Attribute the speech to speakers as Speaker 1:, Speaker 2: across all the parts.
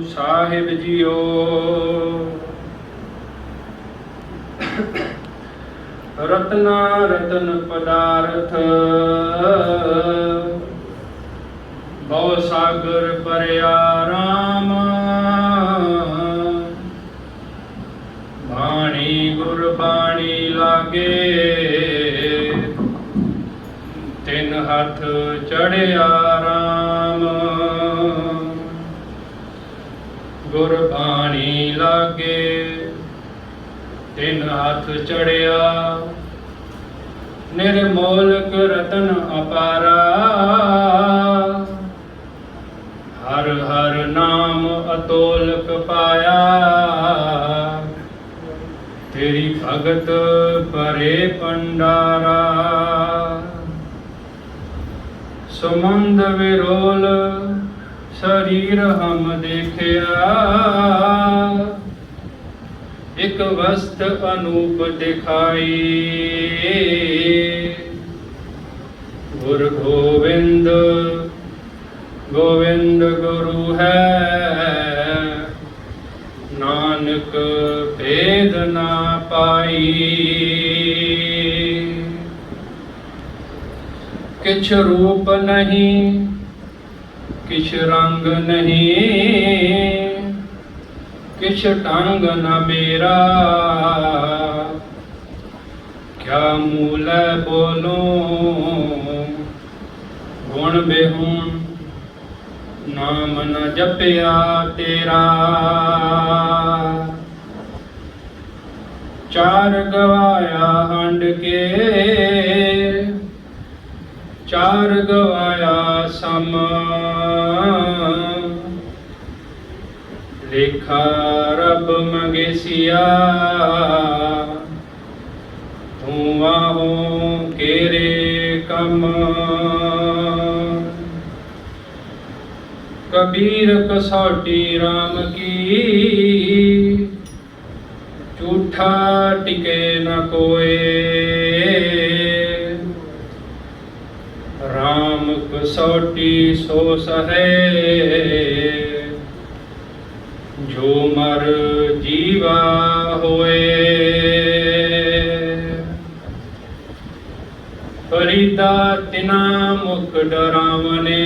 Speaker 1: ਸਾਹਿਬ JIO. Ratna ਰਤਨ ਪਦਾਰਥ ਭਉ ਸਾਗਰ ਭਰਿਆ ਰਾਮ। ਬਾਣੀ ਗੁਰਬਾਣੀ ਲਾਗੇ ਤਿਨ ਹੱਥ ਚੜਿਆ ਰਾਮ। ਗੁਰਬਾਣੀ ਲਾਗੇ ਤਿਨ ਹੱਥ ਚੜਿਆ। ਨਿਰਮੋਲਕ ਰਤਨ ਅਪਾਰਾ ਹਰ ਹਰ ਨਾਮ ਅਤੋਲਕ ਪਾਇਆ। ਤੇਰੀ ਭਗਤ ਭਰੇ ਭੰਡਾਰਾ। ਸੁਮੰਦ ਵਿਰੋਲ ਸਰੀਰ ਹਮ ਦੇਖਿਆ। ਇੱਕ ਵਸਤ ਅਨੂਪ ਦਿਖਾਈ। ਗੁਰ ਗੋਬਿੰਦ ਗੋਬਿੰਦ ਗੁਰੂ ਹੈ। ਨਾਨਕ ਭੇਦ ਨਾ ਪਾਈ। ਕਿਛ ਰੂਪ ਨਹੀਂ ਕਿਛ ਰੰਗ ਨਹੀਂ ਕਿਛ ਢੰਗ ਨ ਮੇਰਾ। ਕਿਆ ਮੂਲ ਬੋਲੂੰ ਗੁਣ ਬਿਹੁਣ ਨਾਮ ਨ ਜਪਿਆ ਤੇਰਾ। ਚਾਰ ਗਵਾਇਆ ਹੰਡ ਕੇ ਚਾਰ ਗਵਾਇਆ ਸਮ। ਲੇਖਾ ਰੱਬ ਮੰਗੇਸੀਆ ਤੂੰ ਆਹੋ ਕੇਰੇ ਕੰਮ। ਕਬੀਰ ਕਸੌਟੀ ਰਾਮ ਕੀ ਝੂਠਾ ਟਿਕੇ ਨ ਕੋਏ। ਰਾਮ ਕਸੌਟੀ ਸੋ ਸਹੈ ਜੋ ਮਰ ਜੀਵਾ ਹੋਏ। ਫਰੀਦਾ ਤਿਨਾ ਮੁਖ ਡਰਾਵਨੇ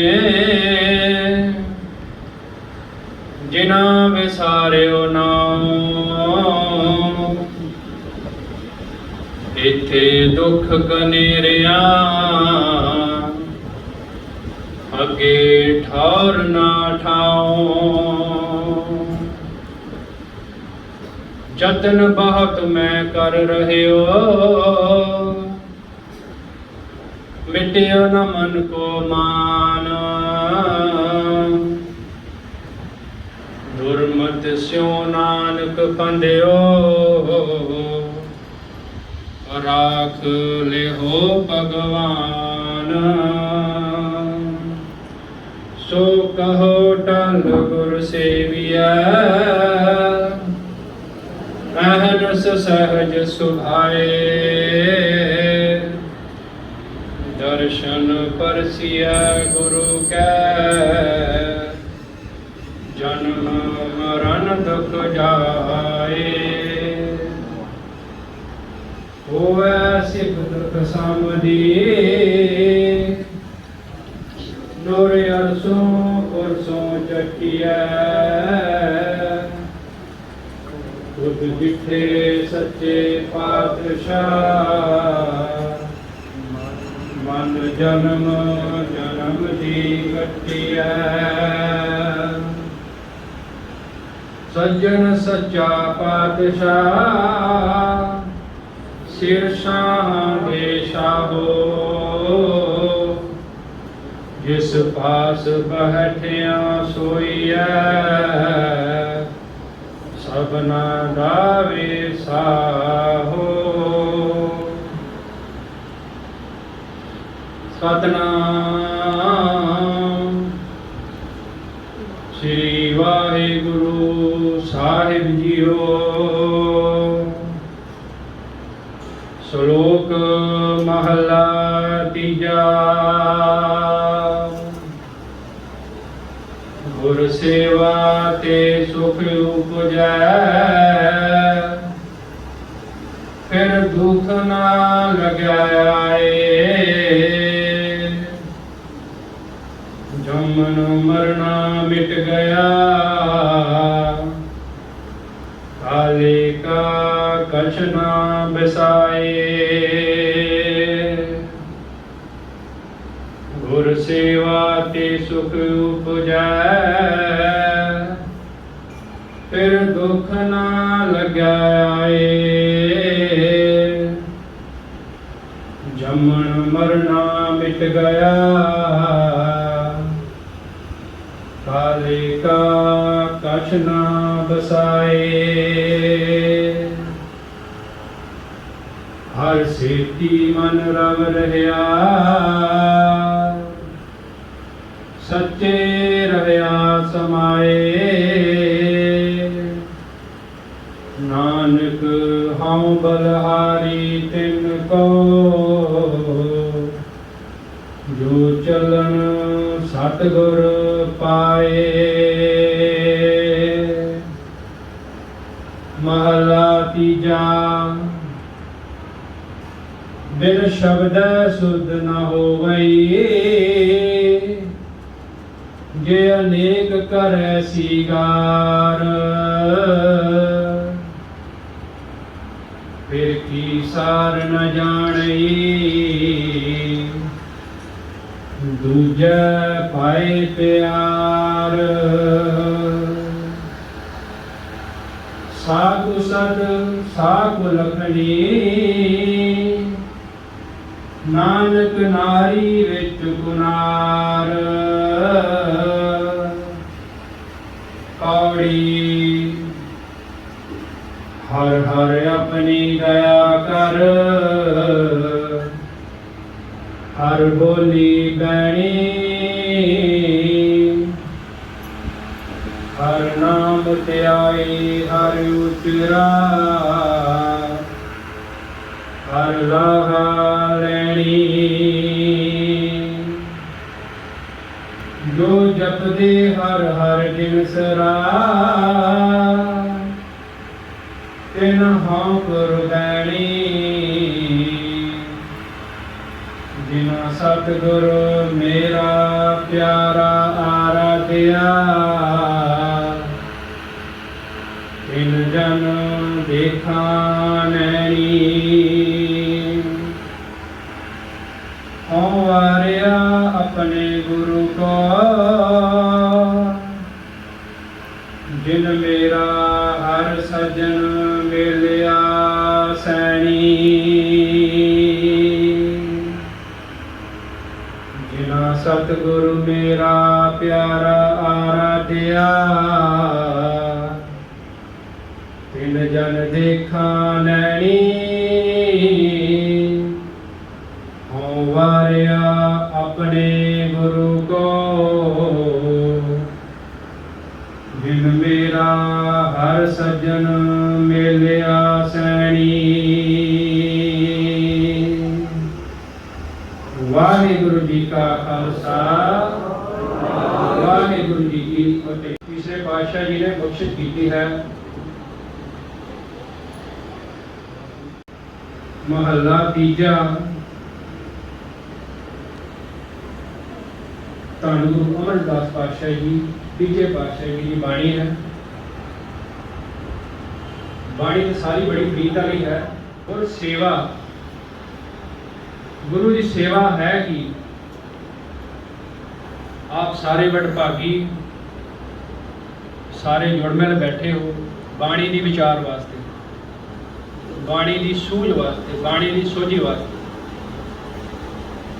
Speaker 1: ਜਿਨਾ ਵਿਸਾਰਿਓ ਨਾਉ। ਇੱਥੇ ਦੁੱਖ ਕਨੇਰਿਆ ਅੱਗੇ ਠੌਰ ਨਾ ਠਾਉ। ਜਤਨ ਬਹੁਤ ਮੈਂ ਕਰ ਰਹਿਓ ਮਿਟਿਓ ਨ ਮਨ ਕੋ ਮਾਨ। ਦੁਰਮਤ ਸਿਉ ਨਾਨਕ ਫੰਦਿਓ ਰਾਖ ਲਿਹੋ ਭਗਵਾਨ। ਸੋ ਕਹੋ ਟਲ ਗੁਰ ਸੇਵੀਐ ਅਹਨਸ ਸਹਜ ਸੁਭਾਏ। ਦਰਸ਼ਨ ਪਰਸਿਐ ਗੁਰੂ ਕੈ ਜਨਮ ਮਰਨ ਦੁਖ ਜਾਏ। ਹੋਵੈ ਸਿਫਤ ਸਮਦੀ ਨੁਰ ਅਰਸੋਂ ਪੁਰਸੋਂ ਚੱਕੀਐ। ਖੁਦ ਜਿੱਥੇ ਸੱਚੇ ਪਾਤਸ਼ਾਹ ਮਨ ਜਨਮ ਜਨਮ ਦੀ ਕੱਟੀਐ। ਸੱਜਣ ਸੱਚਾ ਪਾਤਸ਼ਾਹ ਸਿਰ ਸ਼ਾਹ ਦੇ ਸ਼ਾਹੋ। ਜਿਸ ਪਾਸ ਬੈਠਿਆ ਸੋਈਐ ਸਭਨਾ ਦਾ ਵੇ ਸਾਹੋ। ਸਤਨਾਮ ਸ੍ਰੀ ਵਾਹਿਗੁਰੂ ਸਾਹਿਬ ਜੀਓ। ਸ਼ਲੋਕ ਮਹਲਾ ਤੀਜਾ। ਗੁਰ सेवा ते सुख उपजै, फिर दुख ना लग्या आए। जमन मरना मिट गया, काले का कछ ना बिसाए। गुर सेवा ते सुख उपजै, फिर दुख ना लग्या आए। जमन मरना मिट गया, काले का कछ ना बसाए। हर सेती मन रव रहया, सच्चे रहया समाए। नानक हऊँ बलहारी तिन को, जो चलन सतगुर पाए। महला तीजा। बिन शब्द सुध न होवई, जे अनेक करे सिगार। फिर की सार न जानई, दूजे पाए प्यार। साधु सद साधु लखनी, नानक नारी विच गुनार। कौड़ी हर हर अपनी दया कर, हर बोली बैणी। हर नाम त्याई हर उतरा, हर लाहा लैनी। जो जपदे हर हर दिन सरा, तिन हाँ कुर्बैनी। जिना सतगुर मेरा प्यारा आराध्या, तिन जन देखा नैनी। वारिया अपने गुरु को, जिन मेरा हर सजन मिलिया सैनी। जिना सतगुरु मेरा प्यारा आराध्या, तिन जन देखा नैनी। वारिया अपने गुरु को, जिन मेरा हर सज्जन मिलिया सैनी। वाहिगुरु जी का खालसा, वाहिगुरु जी की फतेह। तीसरे पातशाह जी ने बख्शिश की है। महला तीजा। धन गुरु अमरदास पातशाह जी तीजे पातशाह जी की बाणी है। बाणी तो सारी बड़ी प्रीत वाली है। और सेवा, गुरु की सेवा है कि आप सारे वडभागी, सारे जुड़मेल बैठे हो बाणी की विचार वास्ते, बाणी की सूझ वास्ते, बाणी की सोझी वास्ते।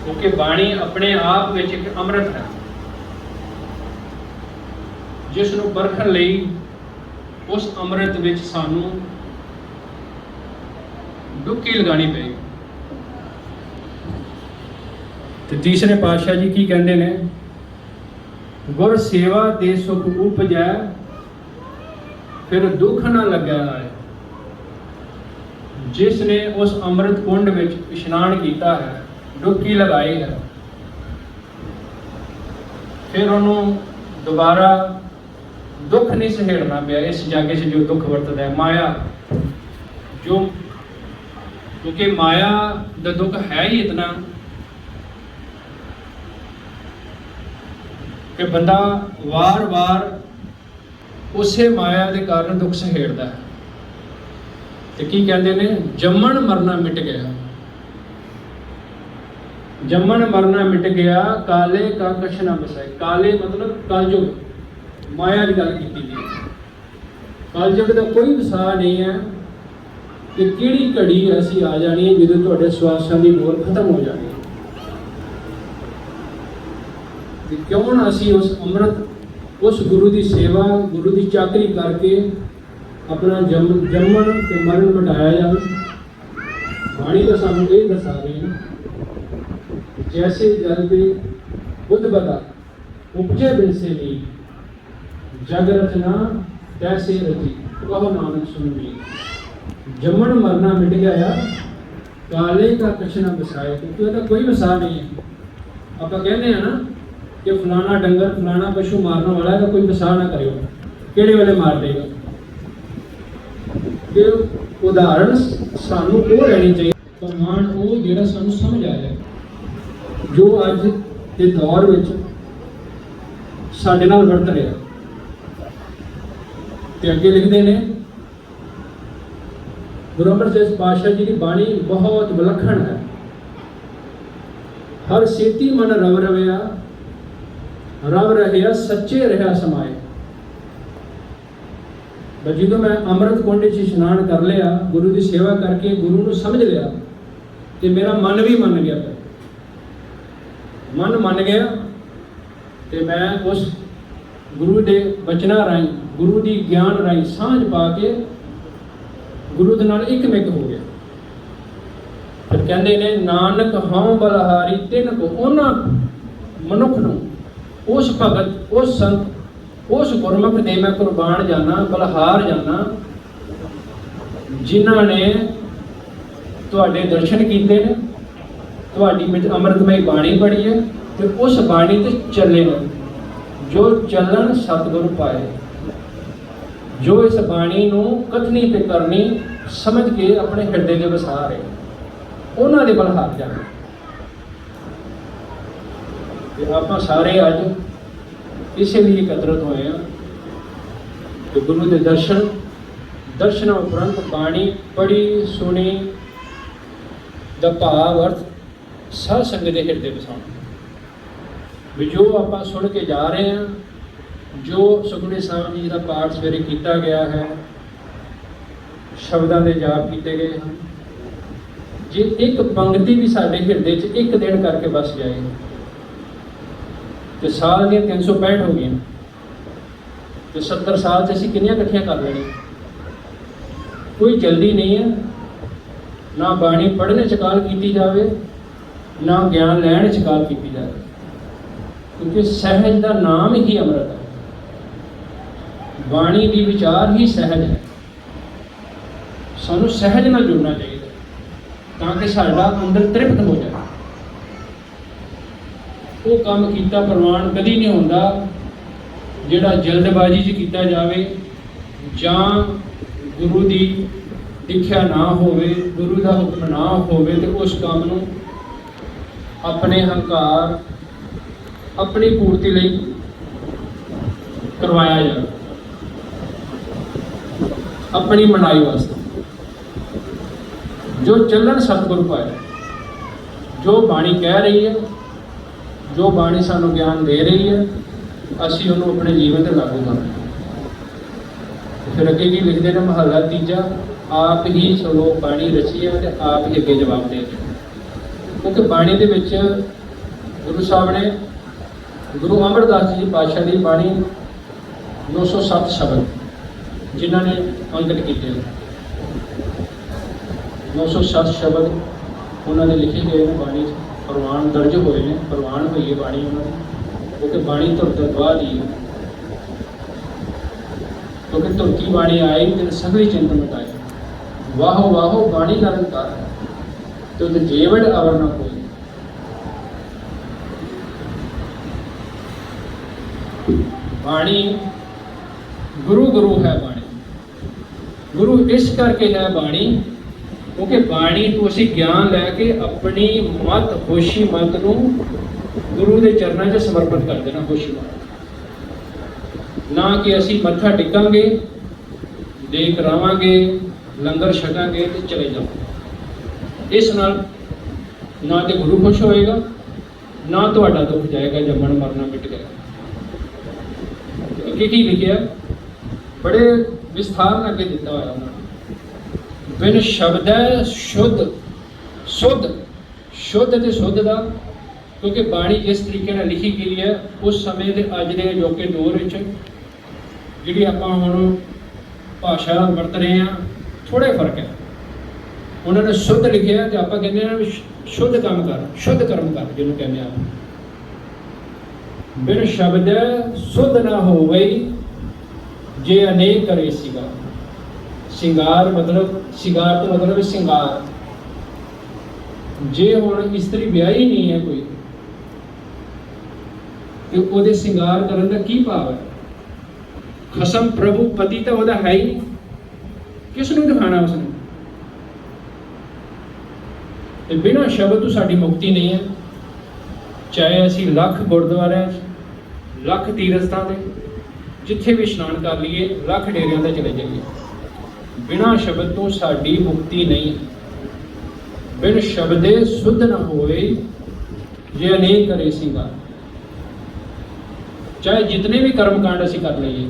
Speaker 1: क्योंकि बाणी अपने आप में एक अमृत है, जिसनों परखण लई उस अमृत विच सानू डुबकी लगानी पेगी। ते तीसरे पातशाह जी की कहते ने, गुर सेवा ते सुख उपजै, फिर दुख ना लग्या आए। जिसने उस अमृत कुंड विच इशनान किया है, डुबकी लगाई है, फिर उन्होंने दोबारा दुख नहीं सहेड़ना पिया इस जागे से जो दुख वरतदा है माया जो, क्योंकि माया का दुख है ही इतना कि बंदा वार वार उसे माया के कारण दुख सहेड़ता है। तो की कहते ने जम्मन मरना मिट गया, जम्मन मरना मिट गया, काले का कछ ना बसाए। काले मतलब कलयुग, माया की गल की गई। कलयुग का कोई वसा नहीं है कि किहड़ी घड़ी ऐसी आ जानी है जो तुहाडे श्वासां दी मोर खत्म हो जानी है। क्यों ना असी उस अमृत, उस गुरु की सेवा, गुरु की चाकरी करके अपना जम्मन ते मरण मिटाया जाए। बाणी तो सानू ये दसा रही है, जैसे जल के बुद्ध बता उपजे बिन से ली, जग रचना तैसे रची, कहो नानक सुन ली। जम्मन मरना मिट गया, काले का कछ ना बसाए, क्योंकि उसका कोई वसा नहीं है। आप कहते हैं ना कि फलाना डंगर फलाना पशु मारने वाला है, कोई वसा ना करो, किहड़े वेले मार देगा। कि उदाहरण सानू वो रहनी चाहिए, प्रमाण वो जिहड़ा सानू समझ आ जाए, जो अज के दौर में साडे नाल वरत रहा। ते अगे लिखते हैं गुरु अमरदास पातशाह जी की बाणी बहुत विलक्षण है। हर सेती मन रव रविया, रव रहिया सच्चे रहा समाए। जो मैं अमृत कुंड च इशनान कर लिया, गुरु की सेवा करके गुरु को समझ लिया, तो मेरा मन भी मन गया। मन मन गया तो मैं उस गुरु के बचना राही, गुरु की ज्ञान राही सांझ पा के गुरु के नाल एक मिक हो गया। फिर कहते ने नानक हौं बलहारी तिन को, उन्होंने मनुख नूं, उस भगत, उस संत, उस गुरमुख ने मैं कुर्बान जाना, बलहार जाना, जिन्हों ने तुहाडे दर्शन किए ने, तुहाडी अमृतमय बाणी पढ़ी है, तो उस बाणी ते चले ने। जो चलन सतगुरु पाए, जो इस बाणी नूं कथनी ते करनी समझ के अपने हृदय के वसा रहे, उन्होंने दे बलहार जाना। तो आप सारे अज इसलिए एकत्रित होए हैं कि गुरु के दर्शन उपरंत बाणी पढ़ी सुनी दा भाव अर्थ साध संगत के हृदय बसाना। भी जो आप सुन के जा रहे हैं, जो सुखमनी साहिब जी का पाठ सवेरे किया गया है, शब्दों के जाप किए गए हैं, जे एक पंक्ति भी साढ़े हृदय च एक दिन करके बस जाए तो साल दी 365 हो गई, तो 70 साल से असीं कितनियां इकट्ठियां कर लेनी। कोई जल्दी नहीं है, ना बाणी पढ़ने च काल की जाए, ना ज्ञान लैण च काल की जाए, क्योंकि सहज का नाम ही अमृत है। बाणी की विचार ही सहज है। सानू सहज नाल जुड़ना चाहिए ताकि साडा अंदर तृप्त हो जाए। वो काम कीता प्रमाण कभी नहीं होता जिहड़ा जल्दबाजी च कीता जाए, जां गुरु की दीक्षा ना होवे, गुरु का हुक्म ना होवे, तो उस काम नूं अपने हंकार, अपनी पूर्ति लई करवाया जाए, अपनी मनाई वास्ते। जो चलन सतगुरु पाए, जो बाणी कह रही है, जो बाणी सानू ज्ञान दे रही है, असी उन्होंने अपने जीवन से लागू करना। फिर अगे की लिखते हैं महला तीजा, आप ही सुनो बाणी रची है तो आप ही अगे जवाब दे। क्योंकि बाणी के विच गुरु साहब ने, गुरु अमरदास जी पातशाह की बाणी 907 शब्द जिन्होंने अंकित किए, 907 शब्द उन्होंने लिखे गए हैं बाणी, प्रवान दर्ज हुए हैं, प्रवान हुई है बाणी उन्होंने, क्योंकि बाणी धुर तो बाद ही है, क्योंकि धुर की बाणी आई तो सगली चिंत मिटाई। वाहो वाहो बाणी निरंकार है, तो जेवड़ अवर न कोई। बाणी गुरु गुरु है बाणी। गुरु इस करके है बाणी क्योंकि बाणी तो असी ज्ञान लैके अपनी मत होशी मत नूं गुरु के चरणों से समर्पित कर देना। होशी मत ना कि असी मत्था टिकांगे देख रावांगे लंगर छकांगे तो चले जाओगे। इस नाल ना तो गुरु खुश होएगा ना तुहाडा दुख जाएगा, जम्मण मरना मिट गया। अगे की लिखिया बड़े विस्तार नाल अगे दिता होया उन्होंने, बिन शब्द शुद्ध शुद्ध शुद्ध ते शुद्ध दा, क्योंकि बाणी जिस तरीके नाल लिखी गई है उस समय के अज के अजोके दौर विच जिहड़ी आपां हुण भाषा वरत रहे हैं थोड़े फर्क है। उन्होंने शुद्ध लिखिया तो आप कहने हैं शुद्ध काम कर, शुद्ध कर्म कर, जिन्होंने कहने आप बिन शब्द शुद्ध ना हो गई जे अनेक करे सिंगार। सिंगार मतलब सिंगार तो मतलब सिंगार, जे हुण इस्त्री ब्याही नहीं है कोई तो ਉਹਦੇ सिंगार करन दा की भाव है? खसम प्रभु पति तो वह है ही, किसनूं दिखाना उसने? तो बिना शब्द तो साड़ी मुक्ति नहीं है। चाहे असी लख गुरुद्वारे लख तीरथां ते जिथे भी इशनान कर लीए लख डेरियां ते चले जाइए, बिना शब्द तो साड़ी मुक्ति नहीं है। बिन शब्दे शुद्ध न होए जे अनेक करे सिंगार। चाहे जितने भी कर्मकांड असी कर लीए,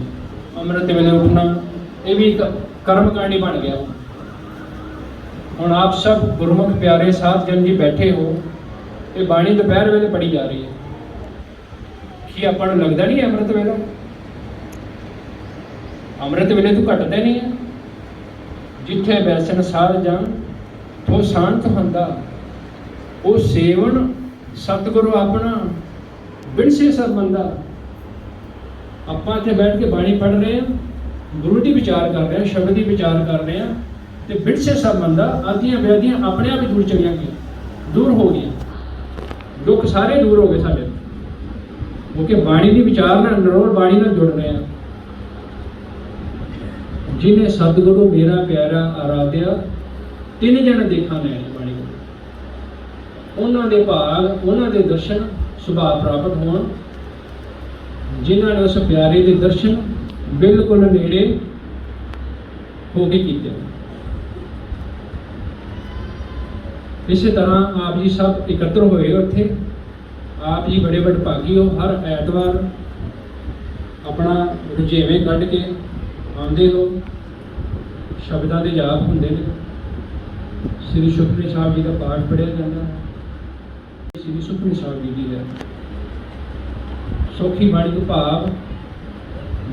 Speaker 1: अमृत वेले उठना ये भी कर्मकांड ही बन गया। हुण आप सब गुरमुख प्यारे साध जन जी बैठे हो, ये बाणी दोपहर वेले पढ़ी जा रही है कि आपां नूं लगदा नहीं अमृत वेला? अमृत वेले तो घटदा नहीं है। जिथे बैसन साध जान तो शांत हुंदा, वो सेवन सतगुरु अपना बिनसे सब बंदा। आपां इत्थे बैठ के बाणी पढ़ रहे हैं, गुरु की विचार कर रहे हैं, शब्द की विचार कर रहे हैं, तो बिरसे सब बंदा आदियां व्याधियां अपने आप ही दूर चलिया गई, दूर हो गई, दुख सारे दूर हो गए साडे, क्योंकि बाणी की विचार ना नरोल बाणी नाल जुड़ रहे हैं। जिन्हें सतगुरु मेरा प्यारा आराध्या तीन जन देखा लैने बाणी को, उन्हां दे भाग उन्हां दे दर्शन सुभाव प्राप्त होण, जिन्हां ने उस प्यारे के दर्शन बिल्कुल नेड़े हो के कीते। इस तरह आप जी सब एकत्र होए उत्थे, आप जी बड़े वडभागी हो, हर ऐतवार अपना रुझेवे कढ़ के आते हो, शब्दों के जाप होंगे ने, श्री सुखमनी साहब जी का पाठ पढ़िया जाता है, श्री सुखमनी साहब जी की है सौखी बाणी तो भाव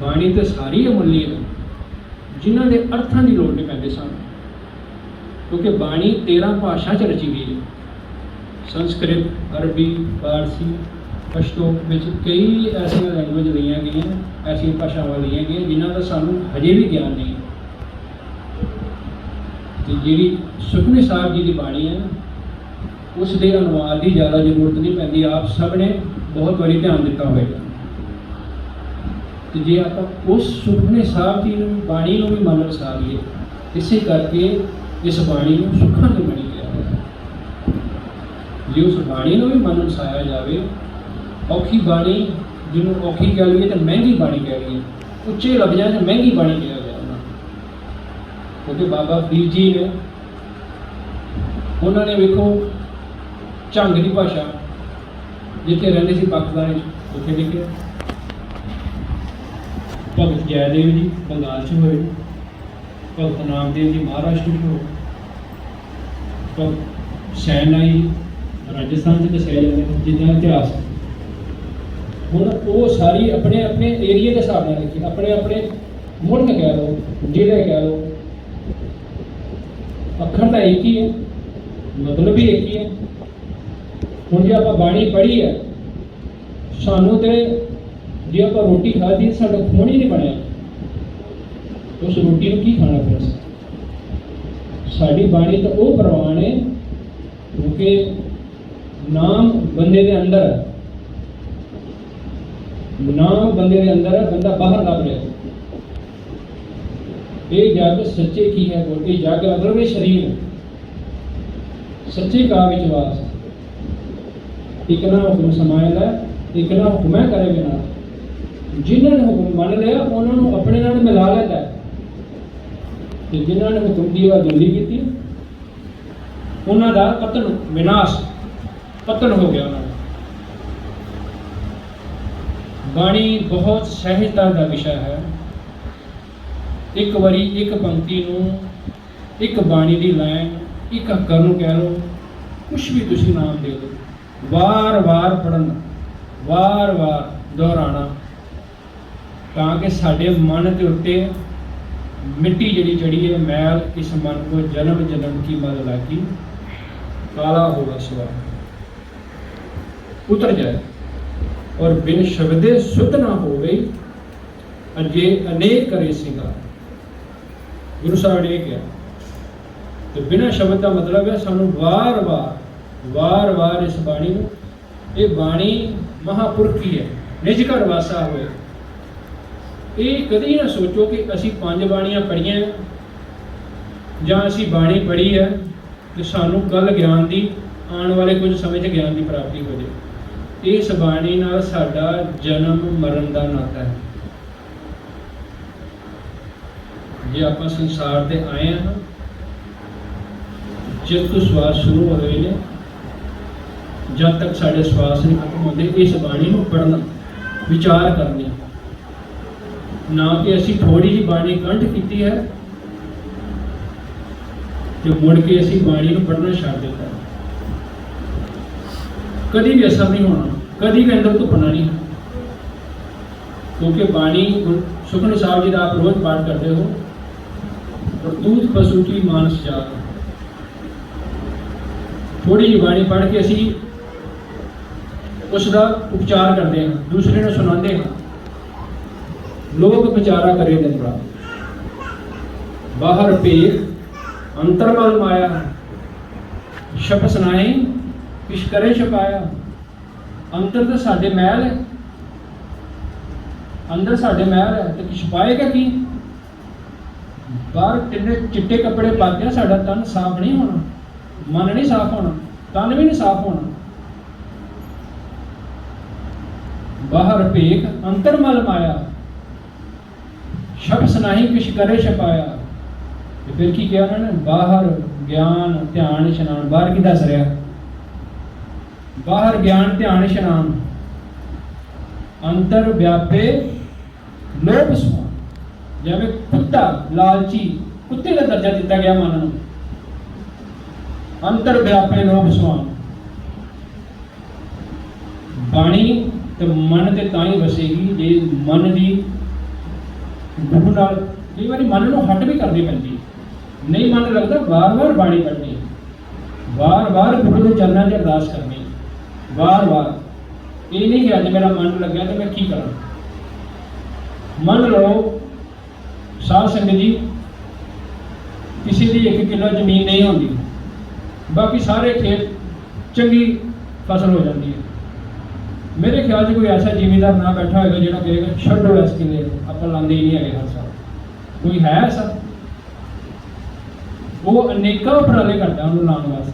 Speaker 1: बाणी तो सारी अमुल्य है, जिन्हों के अर्थों की लोड़ नहीं पैंती सन, क्योंकि बाणी 13 भाषा च रची गई है। संस्कृत, अरबी, फारसी, पश्तो में कई ऐसिया लैंगुएज लिया गई, ऐसिया भाषावां लिया गई जिन्हों का सानू हजे भी ज्ञान नहीं। तो जी सुखमनी साहब जी की बाणी है उसके अनुवाद की ज़्यादा जरूरत नहीं पैंती, आप सब ने बहुत बारी ध्यान दिता होगा। तो जे आप उस सुखमनी साहब जी बाणी को भी मन वसा लीए, इसे करके इस बाणी को सुखां की बाणी कहा है। जे उस बाणी को भी मन वसाया जाए, औखी बाणी जिन्होंने औखी कह लीए तो महंगी बाणी कह लीए, उच्चे लफ्ज़ों से महंगी बाणी कहा गया, क्योंकि बाबा फरीद जी ने उन्होंने वेखो झंग की भाषा जिथे रहते थे पाकिस्तान उत्थे लिखे, भगत जयदेव जी बंगाल च होए, भगत नामदेव जी महाराष्ट्र में हो, भगत सैनाई राजस्थान से दसिया जाता जिदा इतिहास। हुण वो सारी अपने अपने एरिए के हिसाब से लिखी, अपने अपने मुल्क कह लो, जिले कह लो, अखर तो एक ही है, मतलब भी एक ही है। हुण जे आपां बाणी पढ़ी है, सानू तो जे आपां रोटी खाधी साडा खून ही नहीं बनया, उस रोटी को की खाना फिर साड़ी बाणी तो वो प्रवान है, क्योंकि नाम बंदे के अंदर है, नाम बंदे के अंदर है, बंदा बाहर लभ रहा है। ये जग सच्चे की है बोल, ये जग मतलब ये शरीर है, सच्चे का विश्वास एक ना हुक्म समाएगा, एक ना हुक्म करे बिना। जिन्होंने हुक्म मान लिया उन्होंने अपने नाल मिला लेता है, जिन्होंने हुक्म की अदूरी की उन्होंने पतन विनाश पतन हो गया उन्होंने। बाणी बहुत सहजता का विषय है। एक बारी एक पंक्ति नूं, एक बाणी की लाइन, एक अक्कर नूं कह लो, कुछ भी तुसीं नाम दे दो, वार वार पढ़ना, वार वार दोहराना, ताकि साडे मन के उत्ते मिट्टी जिहड़ी चढ़ी है मैल, इस मन को जन्म जन्म की मद लागी काला होगा सवार उतर जाए, और बिन शब्दे शुद्ध ना हो गई अजे अनेक करे सिंगार। गुरु साहब ने कहा तो बिना शब्द का मतलब है सानू वार वार इस बाणी को, ये बाणी महापुरख की है, निज घर वासा होए। ये कभी ना सोचो कि असी 5 बाणियां पढ़ियां जां असी बाणी पढ़ी है तो सानू कल ज्ञान की आने वाले कुछ समय से ज्ञान की प्राप्ति हो जाए। इस बाणी नाल साडा जन्म मरण का नाता है। जे आप संसार से आए हैं, जब तो श्वास शुरू हो रहे हैं, जब तक साढ़े श्वास नहीं खत्म होते, इस बाणी को पढ़ना, विचार करने, ना कि असी थोड़ी जी बाणी कंठ की है तो मुड़ के असी बाणी को पढ़ना छड्ड दिता। कभी भी असर नहीं होना, कभी भी अंदर धुपना नहीं, क्योंकि बाणी सुखमनी साहब जी का आप रोज पाठ करते हो, प्रतूत पशु की मानस जात। थोड़ी जी बाणी पढ़ के असी उसका उपचार करते हैं, दूसरे ने सुनाते हैं, लोग विचारा करे दिन रात। बाहर पेख अंतरमल माया, छप सुनाए किश करे छपाया। अंतर तो साडे महल है, अंदर साडे महल है तो छुपाएगा की? बाहर तिन्ने चिट्टे कपड़े पाते साडा तन साफ नहीं होना, मन नहीं साफ होना, तन भी नहीं साफ होना। बाहर पेख अंतरमल माया, छप सुनाही किश करे छपाया। तो फिर की किया उन्होंने? बाहर ज्ञान ध्यान इशनान। बाहर की दस रहा? बाहर ज्ञान ध्यान इशनान, अंतर व्यापे लोभ सुमान। जिवें कुत्ता लालची, कुत्ते का दर्जा दिता गया मन नूं, अंतर व्यापे लोभ सुमान। बाणी तो मन ते तां ही वसेगी जे मन की गुरु नाल कई बार मन को हट भी करनी पैंदी, नहीं मन लगता बार बार बाणी पढ़नी, बार बार गुरु के चरणों से अरदास करनी, बार बार। ये नहीं कि अज मेरा मन लग गया तो मैं की करा। मन लो साध संगत जी, किसी की 1 किलो जमीन नहीं होती, बाकी सारे खेत चंगी फसल हो जाती है। मेरे ख्याल से कोई ऐसा जिमीदार ना बैठा होगा जो कहेगा छो इस किले आप लाते ही नहीं है हर साल। कोई है ऐसा? वो अनेकों उपराले करता है उन्होंने लाने वास्ते।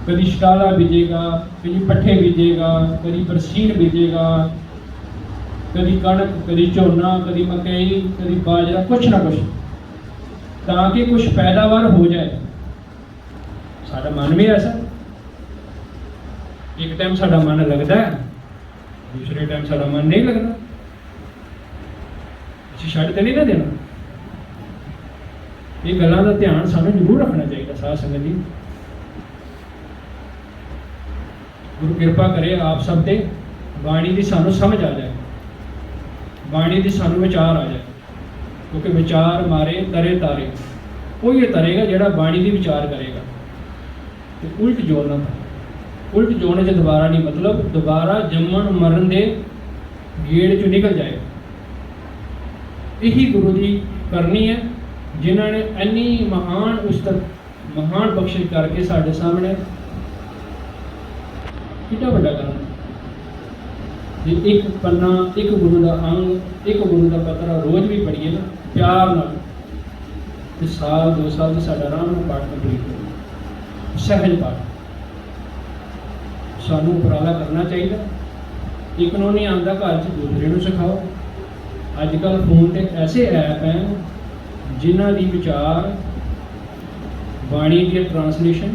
Speaker 1: कभी शटाला बीजेगा, कभी पट्ठे बीजेगा, कभी बरसीन बीजेगा, कभी कणक, कभी झोना, कभी मकई, कभी बाजरा, कुछ ना कुछ, ताकि कुछ पैदावार हो जाए। साडा मन भी ऐसा, एक टाइम साडा मन लगता है, दूसरे टाइम साडा मन नहीं लगता। असीं छड्ड ते नहीं ना देना। ये गल्लां दा ध्यान सानूं जरूर रखना चाहिए। साध संगत जी, गुरु कृपा करे आप सब ते बाणी की सानूं समझ आ जाए, बाणी की सानूं विचार आ जाए, क्योंकि विचार मारे तरे तारे। कोई ये तरेगा जिहड़ा बाणी की विचार करेगा तो उल्ट जोड़ ना पाए। उल्ट जोड़ने से दोबारा नहीं, मतलब दोबारा जम्मन मरण दे गेड़ चो निकल जाए। यही गुरु की करनी है, जिन्होंने इन्नी महान उस्तर महान बख्शिश करके साढ़े सामने कितना बड़ा करना। एक पन्ना, एक गुरु का अंग, एक गुरु का पत्र रोज भी पढ़िए ना प्यार नाल, तो साल 2 साल तो साडा आराम नाल पाठ कंप्लीट हो गया। सहज पाठ सानू उपराला करना चाहिए। एक नूं नहीं आंदा घर च दूसरे नूं सिखाओ। अजकल फोन ते ऐसे ऐप हैं जिन्हां दी विचार बाणी की ट्रांसलेशन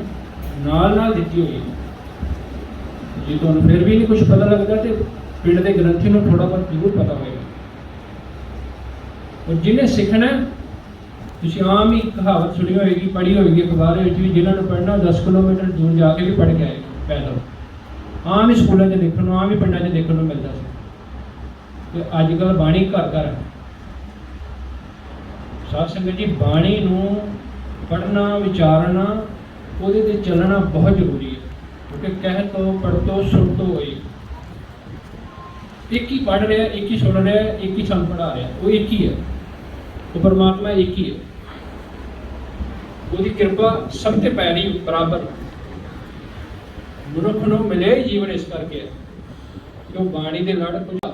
Speaker 1: नाल नाल दित्ती हुई है। जे तुहानूं फिर भी नहीं कुछ पता लगता तो पिंड के ग्रंथी नूं थोड़ा बहुत जरूर पता होएगा। और जिन्हें सीखना तुसीं आम ही कहावत सुनी होएगी, पढ़ी होएगी अखबार में भी, जिन्होंने पढ़ना 10 किलोमीटर दूर जाके भी पढ़ के आए पैदल। आम ही स्कूलों से देखने, आम ही पिंडों से देखने को मिलता है। तो अजकल बाणी घर घर है। साध संगत जी, बाणी नूं पढ़ना विचारना ਉਹਦੇ ਤੇ ਚੱਲਣਾ बहुत जरूरी है। क्योंकि कह तो पढ़ तो सुन तो होए, एक ही पढ़ रहा, एक ही सुन रहा, एक ही सन पढ़ा रहा, वो एक ही है। तो परमात्मा एक ही है। ਉਹਦੀ ਕਿਰਪਾ ਸਭ ਤੇ ਪੈ ਰਹੀ ਬਰਾਬਰ। ਮਨੁੱਖ ਨੂੰ ਮਿਲੇ ਜੀਵਨ ਇਸ ਕਰਕੇ ਹੈ ਕਿ ਬਾਣੀ ਦੇ ਲੜ ਪੁਜਾ।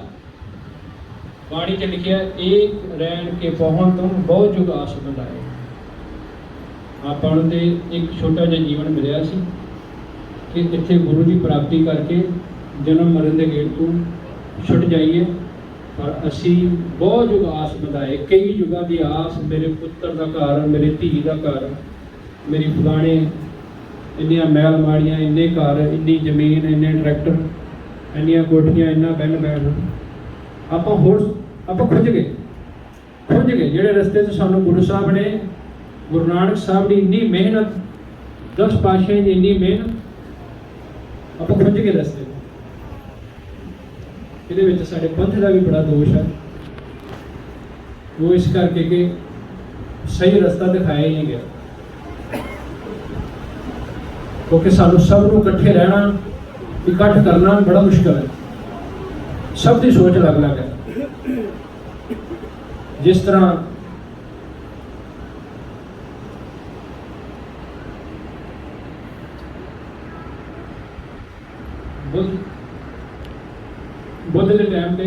Speaker 1: ਬਾਣੀ 'ਚ ਲਿਖਿਆ, ਏਕ ਰਹਿਣ ਕੇ ਪਹੁੰਚ ਤੁਮ ਬਹੁਤ ਜੁਗ ਆਸ ਬੰਦਾਏ। ਆਪਾਂ ਨੂੰ ਤੇ ਇੱਕ ਛੋਟਾ ਜਿਹਾ ਜੀਵਨ ਮਿਲਿਆ ਸੀ ਕਿ ਇੱਥੇ ਗੁਰੂ ਦੀ ਪ੍ਰਾਪਤੀ ਕਰਕੇ ਜਨਮ ਮਰਨ ਦੇ ਗੇੜ ਤੋਂ ਛੁੱਟ ਜਾਈਏ। ਪਰ ਅਸੀਂ ਬਹੁਤ ਜੁਗ ਆਸ ਵਧਾਏ, ਕਈ ਯੁਗਾਂ ਦੀ ਆਸ। ਮੇਰੇ ਪੁੱਤਰ ਦਾ ਘਰ, ਮੇਰੀ ਧੀ ਦਾ ਘਰ, ਮੇਰੀ ਫਲਾਣੇ ਇੰਨੀਆਂ ਮਹਿਲ ਮਾੜੀਆਂ, ਇੰਨੇ ਘਰ, ਇੰਨੀ ਜ਼ਮੀਨ, ਇੰਨੇ ਟਰੈਕਟਰ, ਇੰਨੀਆਂ ਕੋਠੀਆਂ, ਇੰਨਾ ਬੈਨ ਬੈਨ। ਆਪਾਂ ਖੁੱਜ ਗਏ ਜਿਹੜੇ ਰਸਤੇ 'ਚ ਸਾਨੂੰ ਗੁਰੂ ਸਾਹਿਬ ਨੇ, गुरु नानक साहब की इन्नी मेहनत, 10 पातशाह की इन्नी मेहनत, आप खुंज के रस्ते। ये साढ़े पंथ का भी बड़ा दोष है। वो इस करके कि सही रास्ता दिखाया ही नहीं गया। क्योंकि सानू सब नूं इकट्ठे रहना, इकट्ठ करना बड़ा मुश्किल है। सब की सोच अलग अलग है। जिस तरह बुद्ध के टाइम पे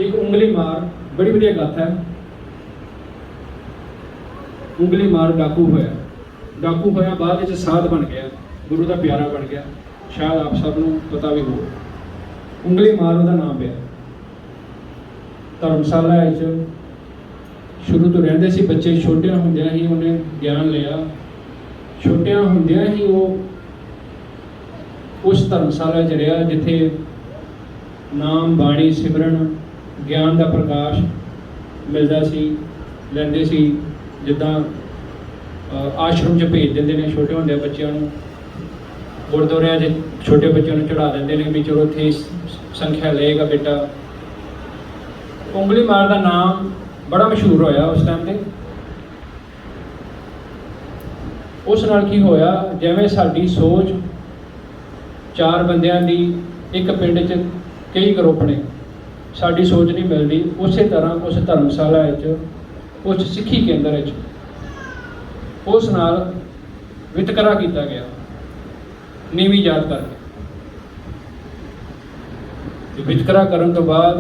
Speaker 1: एक उंगली मार, बड़ी बढ़िया गाथा है। उंगली मार डाकू होया, बाद में साध बन गया, गुरु का प्यारा बन गया। शायद आप सब नूं पता भी हो। उंगली मार उसका नाम पिया। धर्मशाला शुरू तो रहते सी बच्चे। छोटिया होंदियां ही उन्हें ज्ञान लिया। छोटिया होंदियां ही वो उस धर्मशाला च रहा जिथे नाम, बाणी, सिमरन, ज्ञान का प्रकाश मिलता सी, लैंदे सी। जिद्दां आश्रम च भेज देंदे ने छोटे होंदे बच्चों नूं, गुरद्वारियां च छोटे बच्चों नूं चढ़ा देंदे ने भी चलो इत्थे संख्या लेगा बेटा। उंगली मार का नाम बड़ा मशहूर होया उस टाइम ते। उस नाल की होया, जिवें साडी सोच 4 बंदियां दी एक पिंड च कई ग्रुप ने, साडी सोच नहीं मिलती। उस तरह उस धर्मशाला उस सिक्खी केंद्र उस नाल वितकरा किया गया, नीवी जात करके। वितकरा करन तो बाद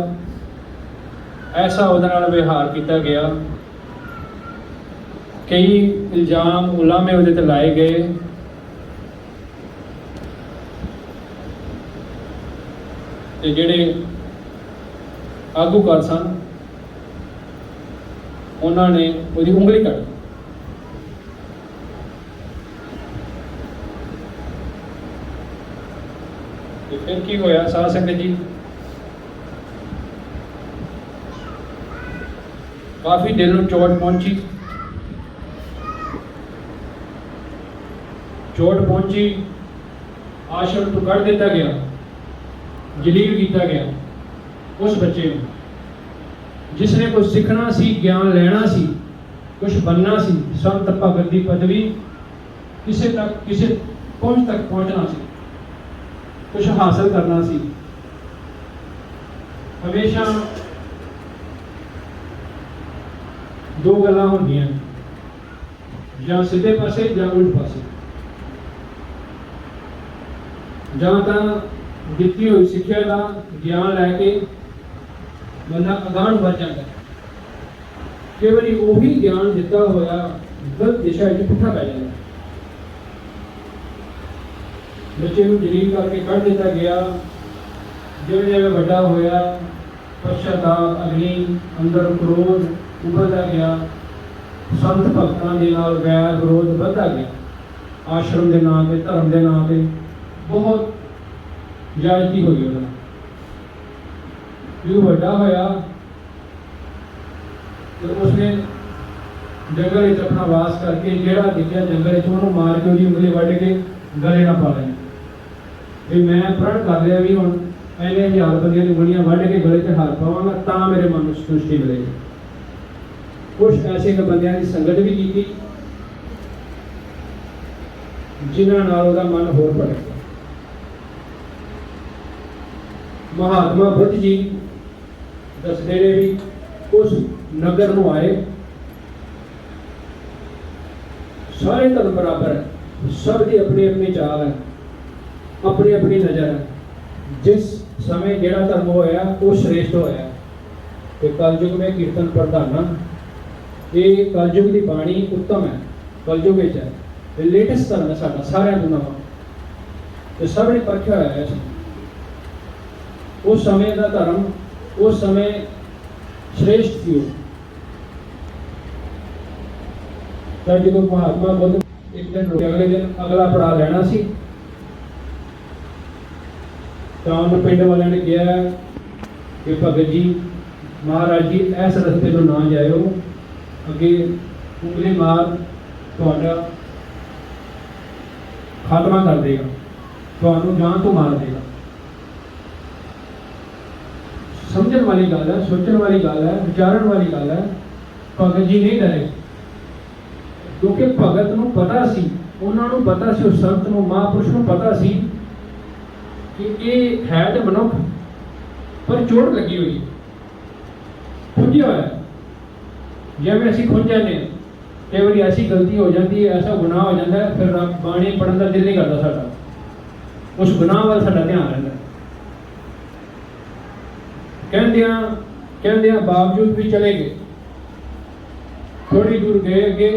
Speaker 1: ऐसा उहदे नाल व्यवहार किया गया, कई इल्जाम उलामे उहदे ते लाए गए। ते जिहड़े आगूकार सन उन्होंने उसकी उंगली कट। फिर की होया साध संगत जी, काफ़ी दिल में चोट पहुंची। आश्रम तो कढ़ दिता गया, जलील किया गया उस बच्चे को जिसने कुछ सीखना सी, ज्ञान लेना सी, कुछ बनना सी, संत भगत की पदवी किसी पहुंच तक पहुंचना सी, कुछ हासिल करना सी। हमेशा 2 गल्लां होंदियां, जां सीधे पासे जां उल्ट पासे। जां तां ਦਿੱਤੀ ਹੋਈ ਸਿੱਖਿਆ ਦਾ ਗਿਆਨ ਲੈ ਕੇ ਬੰਦਾ ਅਗਾਂਹ ਵੱਧ ਜਾਂਦਾ, कई बार ਉਹੀ ज्ञान दिता होया गलत दिशा च पुट्ठा पै जाता। बच्चे को जलील करके कढ़ दिता गया। जिवें जिवें वड्डा होया पश्चाताप अग्नि अंदर क्रोध उभरता गया। संत भगतां दे नाल वैर विरोध बढ़ता गया। आश्रम के नाम से धर्म के नाम से बहुत जायती हुई उहदा। जो वड्डा होया तो उसने जंगल अपना वास करके जेड़ा दिखा जंगल उन्होंने मार के उसकी उंगली वढ़ के गले ना पा लें भी मैं प्रण कर लिया भी हुण इन्ने 1000 बंदियां दी उंगलियां वढ़ के गले च हार पावांगा तां मेरे मन में संतुष्टि मिलेगी। कुछ ऐसे बंदियां की संगत भी की जिन्हां नाल उहदा मन होर बढ़ गया। महात्मा बुद्ध जी दसदे ने भी उस नगर में आए सारे धर्म बराबर है, सब की अपनी अपनी चाल है, अपनी अपनी नज़र है। जिस समय जेड़ा धर्म होया वो श्रेष्ठ होया तो कलयुग में कीर्तन प्रधाना ये कलयुग की बाणी उत्तम है। कलयुग है लेटेस्ट धर्म है साडा सारिਆਂ ਤੋਂ नवा तो सब ने परखिया होया है। उस समय का धर्म उस समय श्रेष्ठ थी। जो महात्मा बुद्ध एक दिन अगले दिन अगला पड़ा लेना सी तो पिंड वाले ने कहा कि भगत जी महाराज जी इस रस्ते तो ना जाओ अगे उंगली मार तुहाडा खात्मा कर देगा, तुहानू जान तो मार देगा। समझण वाली गल है, सोचण वाली गल है, विचारण वाली गल है। भगत जी नहीं डरे क्योंकि भगत नूं पता सी, उन्होंने पता सी, उस संत नूं महापुरुष नूं पता सी कि ये है तो मनुख पर चोट लगी हुई खुंझिया होया। जिवें असीं खुंझ जाने कई बार ऐसी गलती हो जाती है, ऐसा गुनाह हो जाता है, फिर बाणी पढ़न का दिल नहीं करता साडा, उस गुनाह वाल साडा ध्यान रहता है। कहंदियां बावजूद भी चले गए। थोड़ी दूर गए अगे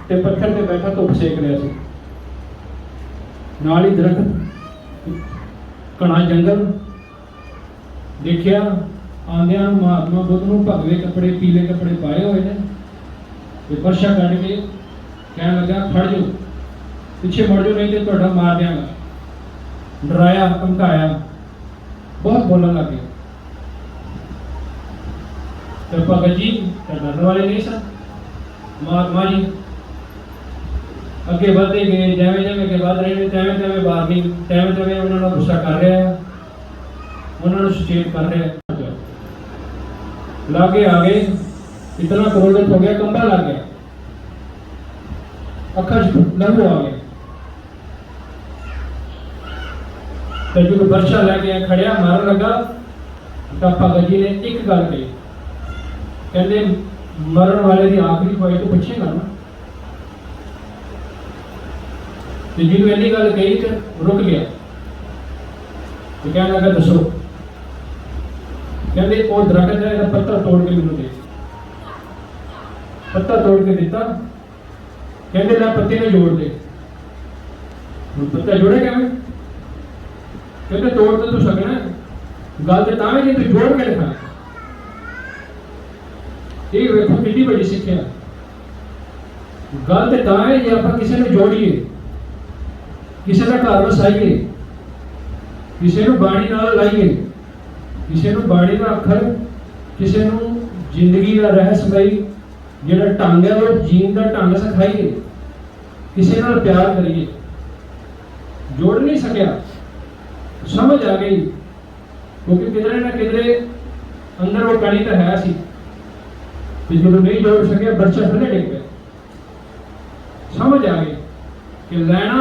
Speaker 1: ते पत्थर ते बैठा धुप सेक लिया सी। नाल ही दरख्त घना जंगल देखिया। आंदियां महात्मा बुद्ध नूं भगवे कपड़े पीले कपड़े पाए हुए ने ते परछा कढ़ के कहण लगा खड़ जाओ, पिछे मुड़ जाओ नहीं तो तुहाडा मार देंगा। डराया धमकाया बहुत बोलने लग गया। तो भगत जी डरने वाले नहीं सन। महात्मा जी अगे बढ़ते गए, जैवें जैवें अगे बढ़ रहे हैं तैवें तैवें वार्निंग तैवें तैवें उन्होंने गुस्सा कर रहा है, उन्होंने सुचेत कर रहा है। लागे आ गए, इतना क्रोधित हो गया, कंबा लग गया, अखा लहू आ गया। तो जो बर्छा लैके खड़िया मारन लगा तो भगत जी ने एक गल कही, कहते मरण वाले की आखिरी ख्वाहिश तो पूछेगा ना। तो जो इन्नी गल कही तो रुक गया तो कहने लगा दसो। कहते वो दरख्त है पत्ता तोड़ के मैनू दे। पत्ता तोड़ के दिता। कहते ला पत्ते ने जोड़ दे। पत्ता जोड़े क्या कहते तोड़ तो तू सकना गल तो तां जी तू जोड़ के लिखा। ये वेखो कितनी बड़ी सिक्ख्या। गल तो तां है जे आपां किसी ने जोड़िए, किसी का घर वसाइए, किसी को बाणी नाल लाइए, किसी को बाणी का अखर, किसी को जिंदगी का रहस्यमई जिहड़ा ढंग है वो जीण का ढंग सिखाइए, किसी नाल प्यार करिए। जोड़ नहीं सकिया, समझ आ गई क्योंकि किधरे ना किधरे अंदर वो कड़ी तो है सी। जो नहीं जोड़ सके बच्चा थले डिग गया। समझ आ गई कि लैना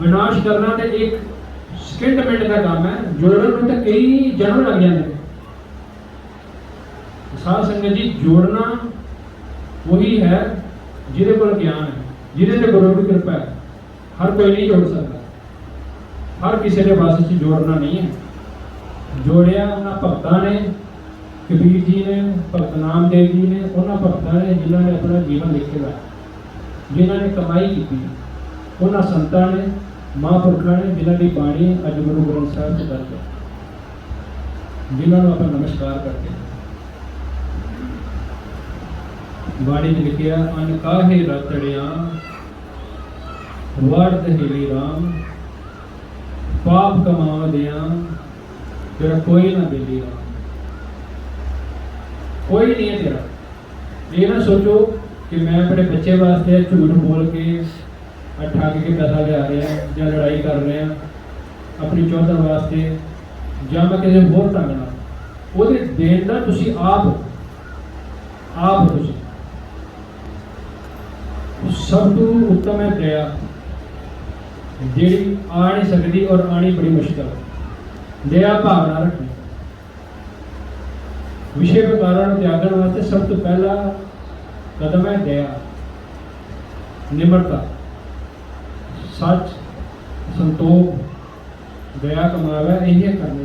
Speaker 1: विनाश करना तो एक सेकंड मिनट का काम है, जोड़न में तो कई जन्म लग जाते हैं। साध संगत जी जोड़ना वही है जिहदे कोल ज्ञान है, जिहदे ते गुरु की कृपा है। हर कोई नहीं जोड़ सकता, हर किसी के पास जोड़ना नहीं है। जोड़िया उन्होंने भगतां ने कबीर जी ने, भगत नामदेव जी ने, उन्होंने भगतों ने जिन्होंने अपना जीवन लिखे हुआ, जिन्होंने कमाई की, उन्होंने संतां ने, महापुरखों ने जिन्हों की बाणी अज गुरु ग्रंथ साहिब से दर्ज है, जिन्होंने आप नमस्कार करते हैं। बाणी में लिखिया अन काहे रतड़िया वर्द हिली राम, पाप कमा दिया तेरा कोई ना बेली राम। कोई नहीं है तेरा। ये ना सोचो कि मैं अपने बच्चे वास्ते झूठ बोल के ठग के पैसा लिया रहे हैं या लड़ाई कर रहे हैं अपनी चौधर वास्ते, या मैं किसी होर ढंग नाल ਉਹਦੇ ਦੇਣ ਦਾ ਤੁਸੀਂ ਆਪ ਤੁਸੀਂ ਸਭ ਤੋਂ ਉੱਤਮ ਹੈ ਦਇਆ, ਜਿਹੜੀ ਆ ਨਹੀਂ ਸਕਦੀ ਔਰ ਆਣੀ ਬੜੀ ਮੁਸ਼ਕਲ ਹੈ। ਦਇਆ ਭਾਵਨਾ ਰੱਖਣੀ। विषय विकारों को त्यागण वास्ते सब तो पहला कदम है दया, निम्रता, सच, संतोख, दया कमावे यही करने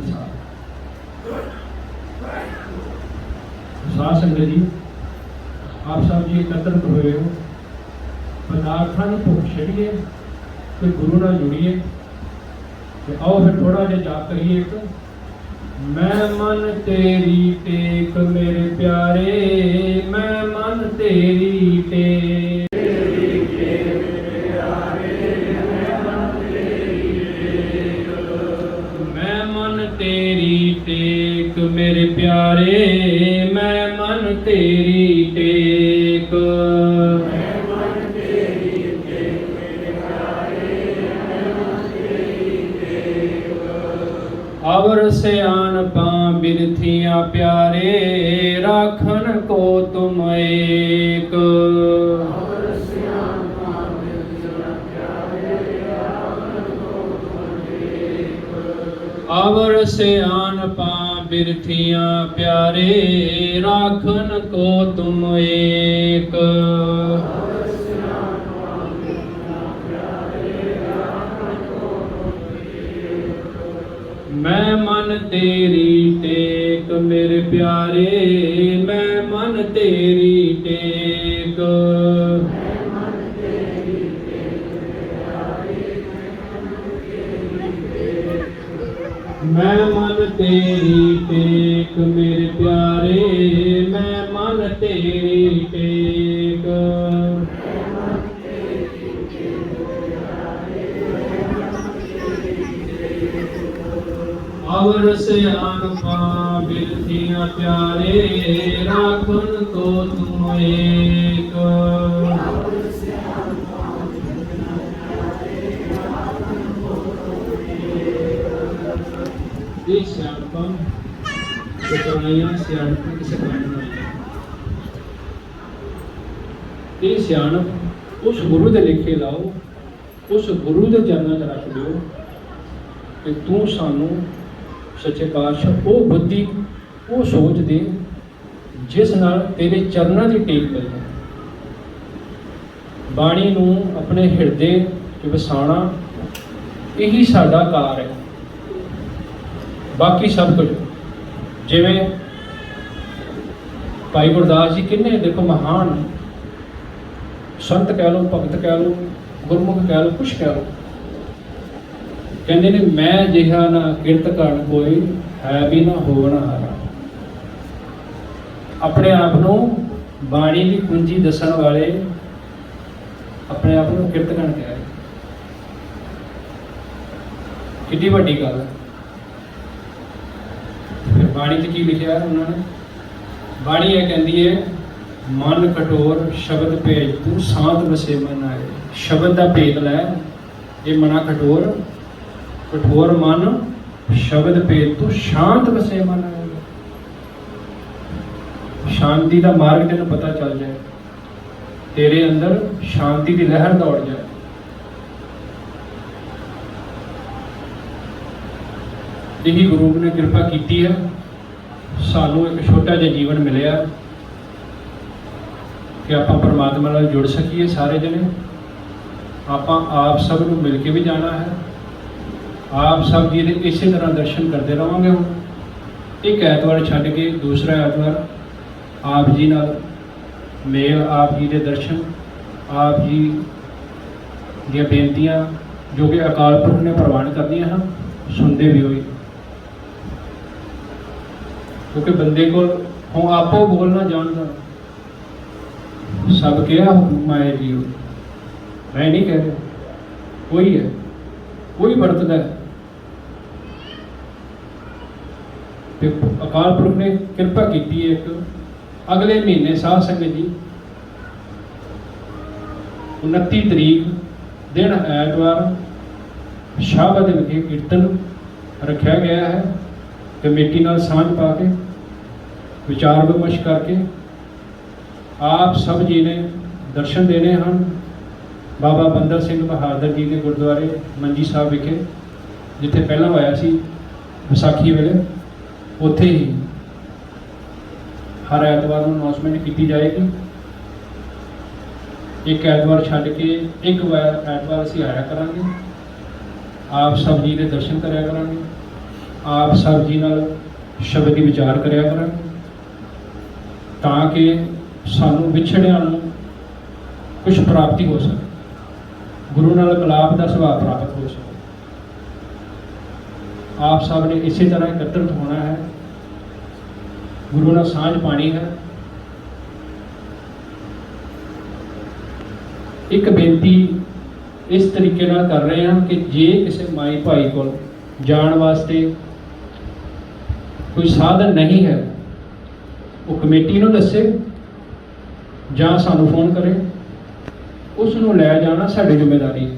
Speaker 1: साथ संगत जी, आप सब जी एकत्रित हुए हो, पदार्थों की भुख छड़िए तो गुरु नाल जुड़िए। तो आओ फिर थोड़ा जिहा जाप करिए। एक मैं मन तेरी टेक मेरे प्यारे, मैं मन तेरी टेक, मैं मन तेरी टेक मेरे प्यारे, मैं मन तेरी टेक, अवर सियानपा बिरथियां प्यारे, राखन को तुम एक, अवर सियानपा बिरथियां प्यारे, राखन को तुम एक, मैं मन तेरी टेक मेरे प्यारे, मैं मन तेरी टेक, मैं मन तेरी टेक मेरे प्यारे, मैं मन तेरी टेक, अवर सियानपा बिरथियां प्यारे, राखन को तुम एक, ये सियानपा पुरानियां सियानपा किसे कहना है। ये सियानप उस गुरु दे लिखे लाओ, उस गुरु दे चरणों च रख दिओ कि तू सानू सच्चे पातशाह वो बुद्धि वो सोच दे जिस नाल तेरे चरणों की टेक मिल जाए। बाणी नूं अपने हिरदे च वसाना यही साडा कार है। बाकी सब कुछ जिवें भाई गुरदास जी किन्ने देखो महान संत कह लो, भगत कह लो, गुरमुख कह लो, कुछ कह लो, कहते ने मैं जिहा ना किरत करन कोई है भी ना होवण हारा। अपने आप को बाणी की कुंजी दसन वाले अपने आप को किरत करन कह रहे, कितनी वड्डी गल है। फिर बाणी च की लिखा है उन्होंने, बाणी यह कहती है मन कठोर शब्द भेज तू शांत वसे मन आए। शब्द का भेद लै, ये मना कठोर, कठोर मन शब्द भेद तू शांत वसे मन आए। शांति का मार्ग तेन पता चल जाए, तेरे अंदर शांति की लहर दौड़ जाए। यही गुरु ने कृपा की है, सानू एक छोटा जिहा जीवन मिले कि आप परमात्मा नाल जुड़ सकीए। सारे जने आप सब नूं मिल के भी जाना है, आप सब जी दे इसी तरह दर्शन करते रहोगे। एक ਐਤਵਾਰ ਛੱਡ ਕੇ ਦੂਸਰਾ ਐਤਵਾਰ ਆਪ ਜੀ ਨਾਲ ਮੇਲ, ਆਪ ਜੀ ਦੇ ਦਰਸ਼ਨ, ਆਪ ਜੀ ਦੀਆਂ ਬੇਨਤੀਆਂ ਜੋ ਕਿ ਅਕਾਲ ਪੁਰਖ ਨੇ ਪ੍ਰਵਾਨ ਕਰਦੀਆਂ ਹਨ, ਸੁਣਦੇ ਵੀ ਹੋਏ। ਕਿਉਂਕਿ ਬੰਦੇ ਕੋਲ ਹੁਣ ਆਪੋ ਬੋਲਣਾ ਜਾਣਦਾ, ਸਭ ਕਿਹਾ ਹੁਕਮ ਆਏ ਜੀ, ਮੈਂ ਨਹੀਂ ਕਹਿ ਰਿਹਾ, ਕੋਈ ਹੈ, ਕੋਈ ਵਰਤਦਾ ਹੈ। ਤੇ ਅਕਾਲ ਪੁਰਖ ਨੇ ਕਿਰਪਾ ਕੀਤੀ ਹੈ। ਇੱਕ ਅਗਲੇ ਮਹੀਨੇ ਸਾਧ ਸੰਗਤ ਜੀ 29 ਤਰੀਕ ਦਿਨ ਐਤਵਾਰ ਸ਼ਾਹਬਾਦ ਵਿਖੇ ਕੀਰਤਨ ਰੱਖਿਆ ਗਿਆ ਹੈ। ਕਮੇਟੀ ਨਾਲ ਸਾਂਝ ਪਾ ਕੇ ਵਿਚਾਰ ਵਿਮਰਸ਼ ਕਰਕੇ ਆਪ ਸਭ ਜੀ ਨੇ ਦਰਸ਼ਨ ਦੇਣੇ ਹਨ। ਬਾਬਾ ਬੰਦਾ ਸਿੰਘ ਬਹਾਦਰ ਜੀ ਦੇ ਗੁਰਦੁਆਰੇ ਮੰਜੀ ਸਾਹਿਬ ਵਿਖੇ, ਜਿੱਥੇ ਪਹਿਲਾਂ ਹੋਇਆ ਸੀ ਵਿਸਾਖੀ ਵੇਲੇ, ਉੱਥੇ ਹੀ ਹਰ ਐਤਵਾਰ ਨੂੰ ਅਨਾਉਂਸਮੈਂਟ ਕੀਤੀ ਜਾਏਗੀ। ਇੱਕ ਐਤਵਾਰ ਛੱਡ ਕੇ ਇੱਕ ਵਾਰ ਐਤਵਾਰ ਅਸੀਂ ਆਇਆ ਕਰਾਂਗੇ। ਆਪ ਸਭ ਜੀ ਦੇ ਦਰਸ਼ਨ ਕਰਿਆ ਕਰਾਂਗੇ, ਆਪ ਸਭ ਜੀ ਨਾਲ ਸ਼ਬਦ ਦੀ ਵਿਚਾਰ ਕਰਿਆ ਕਰਾਂਗੇ, ਤਾਂ ਕਿ ਸਾਨੂੰ ਵਿਛੜਿਆਂ ਨੂੰ ਕੁਝ ਪ੍ਰਾਪਤੀ ਹੋ ਸਕੇ, ਗੁਰੂ ਨਾਲ ਮਿਲਾਪ ਦਾ ਸੁਭਾਅ ਪ੍ਰਾਪਤ ਹੋ ਸਕੇ। ਆਪ ਸਭ ਨੇ ਇਸੇ ਤਰ੍ਹਾਂ ਇਕੱਤਰਿਤ ਹੋਣਾ ਹੈ, ਗੁਰੂ ਨਾਲ ਸਾਂਝ ਪਾਣੀ ਹੈ। ਇੱਕ ਬੇਨਤੀ ਇਸ ਤਰੀਕੇ ਨਾਲ ਕਰ ਰਹੇ ਹਾਂ ਕਿ ਜੇ ਕਿਸੇ ਮਾਈ ਭਾਈ ਕੋਲ ਜਾਣ ਵਾਸਤੇ ਕੋਈ ਸਾਧਨ ਨਹੀਂ ਹੈ, ਉਹ ਕਮੇਟੀ ਨੂੰ ਦੱਸੇ ਜਾਂ ਸਾਨੂੰ ਫੋਨ ਕਰੇ, ਉਸ ਨੂੰ ਲੈ ਜਾਣਾ ਸਾਡੀ ਜ਼ਿੰਮੇਵਾਰੀ।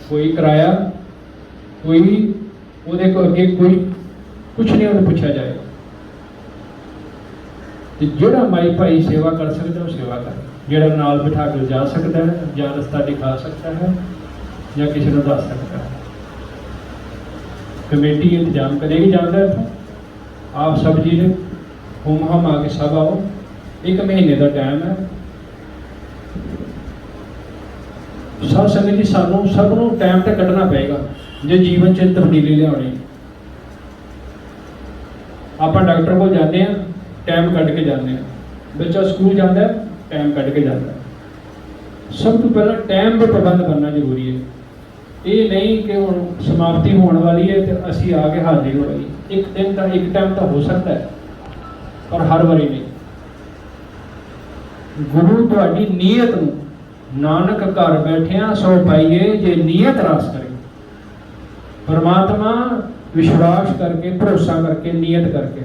Speaker 1: ਕੋਈ ਕਿਰਾਇਆ, ਕੋਈ ਉਹਦੇ ਕੋਲ ਅੱਗੇ ਕੋਈ ਕੁਛ ਨਹੀਂ ਉਹਨੂੰ ਪੁੱਛਿਆ ਜਾਏਗਾ। ਤੇ ਜਿਹੜਾ ਮਾਈ ਭਾਈ ਸੇਵਾ ਕਰ ਸਕਦਾ ਉਹ ਸੇਵਾ ਕਰ, ਜਿਹੜਾ ਨਾਲ ਬਿਠਾ ਕੇ ਜਾ ਸਕਦਾ ਹੈ ਜਾਂ ਰਸਤਾ ਦਿਖਾ ਸਕਦਾ ਹੈ ਜਾਂ ਕਿਸੇ ਨੂੰ ਦੱਸ ਸਕਦਾ ਹੈ, ਕਮੇਟੀ ਇੰਤਜ਼ਾਮ ਕਰੇਗੀ। ਜਾਂਦਾ ਇੱਥੋਂ ਆਪ ਸਭ ਜੀ ਨੇ ਹੁਮ ਹਮ ਆ ਕੇ ਸਭ ਆਓ। 1 ਮਹੀਨੇ ਦਾ ਟਾਈਮ ਹੈ। ਸਾਧ ਸੰਗਤ ਜੀ, ਸਾਨੂੰ ਸਭ ਨੂੰ ਟਾਈਮ ਤੇ ਕੱਢਣਾ ਪਏਗਾ ਜੇ ਜੀਵਨ 'ਚ ਤਬਦੀਲੀ ਲਿਆਉਣੀ। ਆਪਾਂ ਡਾਕਟਰ ਕੋਲ ਜਾਂਦੇ ਹਾਂ, ਟਾਈਮ ਕੱਢ ਕੇ ਜਾਂਦੇ ਹਾਂ। ਬੱਚਾ ਸਕੂਲ ਜਾਂਦਾ, ਟਾਈਮ ਕੱਢ ਕੇ ਜਾਂਦਾ। ਸਭ ਤੋਂ ਪਹਿਲਾਂ ਟਾਈਮ ਦਾ ਪ੍ਰਬੰਧ ਕਰਨਾ ਜ਼ਰੂਰੀ ਹੈ। ਇਹ ਨਹੀਂ ਕਿ ਹੁਣ ਸਮਾਪਤੀ ਹੋਣ ਵਾਲੀ ਹੈ ਤੇ ਅਸੀਂ ਆ ਕੇ ਹਾਜ਼ਰੀ ਹੋ ਰਹੀ। ਇੱਕ ਦਿਨ ਤਾਂ ਇੱਕ ਟਾਈਮ ਤਾਂ ਹੋ ਸਕਦਾ ਹੈ, ਪਰ ਹਰ ਵਾਰੀ ਨਹੀਂ। ਗੁਰੂ ਤੁਹਾਡੀ ਨੀਅਤ ਨੂੰ, ਨਾਨਕ ਘਰ ਬੈਠਿਆਂ ਸੋ ਪਾਈਏ ਜੇ ਨੀਅਤ ਰਾਸ ਕਰੇ। ਪਰਮਾਤਮਾ ਵਿਸ਼ਵਾਸ ਕਰਕੇ, ਭਰੋਸਾ ਕਰਕੇ, ਨੀਅਤ ਕਰਕੇ।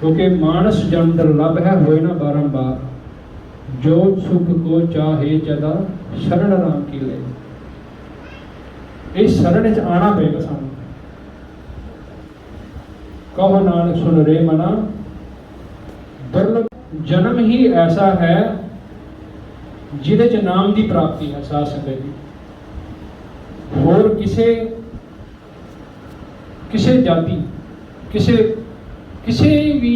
Speaker 1: ਕਿਉਂਕਿ ਮਾਨਸ ਜਨਮ ਦੁਰਲਭ ਹੈ, ਹੋਏ ਨਾ ਬਾਰੰਬਾਰ। ਜੋ ਸੁਖ ਕੋ ਚਾਹੇ ਜਦਾ ਸ਼ਰਨ ਰਾਮ ਕੀ ਲੈ। ਇਸ ਸ਼ਰਨ 'ਚ ਆਉਣਾ ਪਏਗਾ ਸਾਨੂੰ। ਕਹੋ ਨਾਨਕ ਸੁਨ ਰੇ ਮਨਾ, ਦੁਰਲਭ ਜਨਮ ਹੀ ਐਸਾ ਹੈ ਜਿਹਦੇ 'ਚ ਨਾਮ ਦੀ ਪ੍ਰਾਪਤੀ ਹੈ। ਸਾਧ ਸੰਗਤ ਜੀ, ਹੋਰ ਕਿਸੇ ਜਾਤੀ, ਕਿਸੇ ਵੀ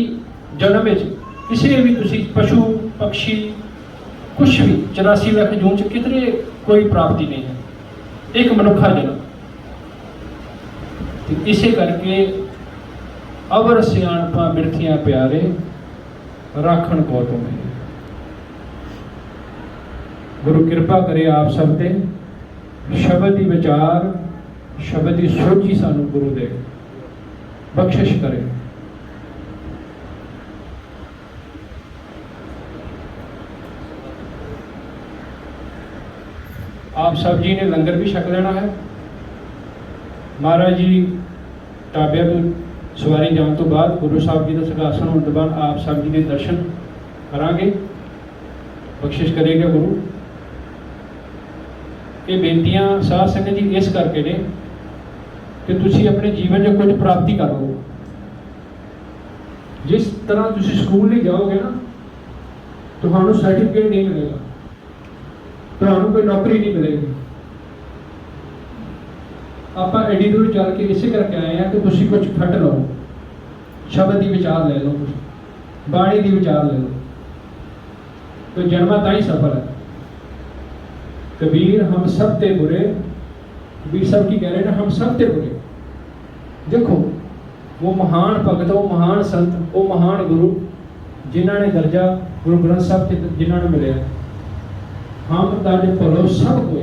Speaker 1: ਜਨਮ ਵਿੱਚ, ਕਿਸੇ ਵੀ ਤੁਸੀਂ ਪਸ਼ੂ ਪਕਸ਼ੀ ਕੁਛ ਵੀ 84 ਲੱਖ ਜੂਨ 'ਚ ਕਿਧਰੇ ਕੋਈ ਪ੍ਰਾਪਤੀ ਨਹੀਂ ਹੈ। ਇੱਕ ਮਨੁੱਖਾ ਜਨਮ। ਤੇ ਇਸੇ ਕਰਕੇ ਅਵਰ ਸਿਆਣਪਾ ਬਿਰਥੀਆਂ ਪਿਆਰੇ, ਰਾਖਣ ਕੋ ਤੁਮੇ। ਗੁਰੂ ਕਿਰਪਾ ਕਰੇ ਆਪ ਸਭ ਤੇ, ਸ਼ਬਦ ਦੀ ਵਿਚਾਰ, ਸ਼ਬਦ ਦੀ ਸੋਝੀ ਸਾਨੂੰ ਗੁਰੂ ਦੇ ਬਖਸ਼ਿਸ਼ ਕਰੇ। ਆਪ ਸਭ ਜੀ ਨੇ ਲੰਗਰ ਵੀ ਛਕ ਲੈਣਾ ਹੈ। ਮਹਾਰਾਜ ਜੀ ਢਾਬਿਆਂ ਤੋਂ ਸਵਾਰੀ ਜਾਣ ਤੋਂ ਬਾਅਦ ਗੁਰੂ ਸਾਹਿਬ ਜੀ ਦਾ ਸਿੰਘਾਸਨ ਹੋਣ ਤੋਂ ਬਾਅਦ ਆਪ ਸਭ ਜੀ ਦੇ ਦਰਸ਼ਨ ਕਰਾਂਗੇ। ਬਖਸ਼ਿਸ਼ ਕਰੇਗਾ ਗੁਰੂ। ਇਹ ਬੇਨਤੀਆਂ ਸਾਧ ਸੰਗਤ ਜੀ ਇਸ ਕਰਕੇ ਨੇ ਕਿ ਤੁਸੀਂ ਆਪਣੇ ਜੀਵਨ 'ਚ ਕੁਝ ਪ੍ਰਾਪਤੀ ਕਰ ਲਓ। ਜਿਸ ਤਰ੍ਹਾਂ ਤੁਸੀਂ ਸਕੂਲ ਨਹੀਂ ਜਾਓਗੇ ਨਾ, ਤੁਹਾਨੂੰ ਸਰਟੀਫਿਕੇਟ ਨਹੀਂ ਮਿਲੇਗਾ, ਤੁਹਾਨੂੰ ਕੋਈ ਨੌਕਰੀ ਨਹੀਂ ਮਿਲੇਗੀ। ਆਪਾਂ ਐਡੀ ਦੂਰ ਚੱਲ ਕੇ ਇਸੇ ਕਰਕੇ ਆਏ ਹਾਂ ਕਿ ਤੁਸੀਂ ਕੁਝ ਖੱਟ ਲਓ, ਸ਼ਬਦ ਦੀ ਵਿਚਾਰ ਲੈ ਲਓ, ਕੁਛ ਬਾਣੀ ਦੀ ਵਿਚਾਰ ਲੈ ਲਓ। तो जन्मा ताई सफल है। कबीर हम सब ते बुरे, कबीर सब की कह रहे हैं हम सब ते बुरे। देखो वो महान भगत, वो महान संत, वो महान गुरु जिन्होंने दर्जा गुरु ग्रंथ साहब से जिन्होंने मिले। हम ताजे भलो सब हुए,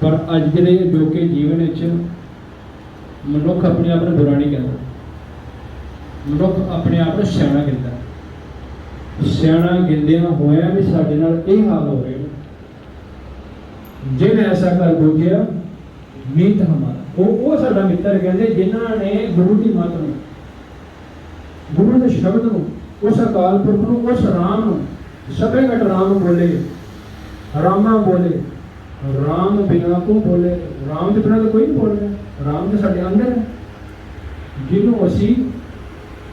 Speaker 1: पर अज के अजोके जीवन मनुख अपने आप को बुरा नहीं कहता, मनुख अपने आप को सियाणा कहता। सियाणा गिंदिया होया भी साडे नाल यह हाल हो रहे। जिन्हें ऐसा कर बुझिया मीत हमारा, वो साडा मित्र कहते जिन्होंने गुरु की मत में, गुरु के शब्द में, उस अकाल पुरख को, उस राम सभे घट राम बोले, रामा बोले, राम बिना को बोले। राम के बिना तो कोई नहीं बोल रहा, राम तो साडे अंदर है, जिन्हों असी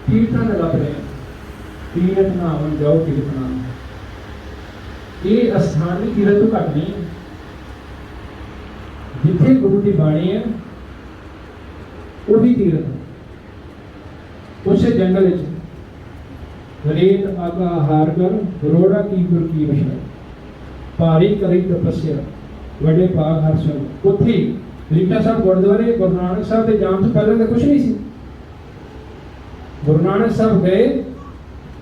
Speaker 1: कीर्तन लग रहे हैं। तीरथ नाम जाओ तीरथ नाम, ये अस्थानी तीरथ तो घट नहीं है। जिथे गुरु की बाणी है वही तीरथ है। उस जंगल रेत आगा हार कर रोड़ा की गुर की विषय, भारी करी तपस्या बड़े भाग हर सुन। उत्थे रीटा साहब गुरुद्वारे गुरु नानक साहब के जान तो पहले तो कुछ नहीं सी। गुरु नानक साहब गए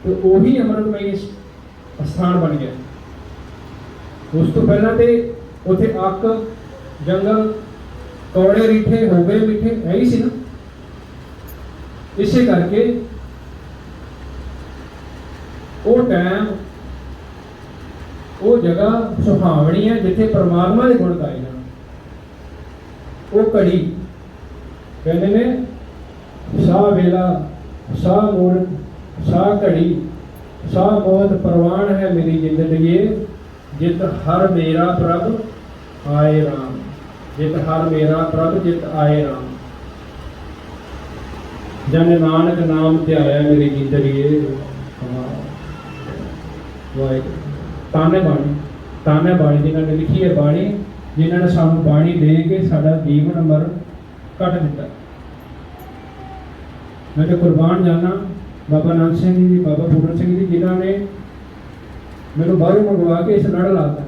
Speaker 1: तो वही अमृतमय स्थान बन गया। उस तो पहला तो उथे अक जंगल कौड़े रीठे हो गए मीठे है ही सी ना। इसे करके वो टाइम वो जगह सुहावनी है जिथे परमात्मा के गुण गाए जान। वो घड़ी कहते ने सा वेला सा मूर्त सा घड़ी सा मौत परवान है मेरी जिंदगी, जित हर मेरा प्रभ आए राम, जित हर मेरा प्रभ जित आए राम। जन नानक नाम ध्याया मेरी जिंदगी। ताने बाणी जिन्होंने लिखी है बाणी, जिन्होंने सानू बाणी दे के साडा जीवन मरण कट दिता। मैं तो कुर्बान जाना बाबा नानक सिंह जी, बाबा पूरन सिंह जी, जिन्होंने मैनू बाहरों मंगवा के इस लड़ लाता।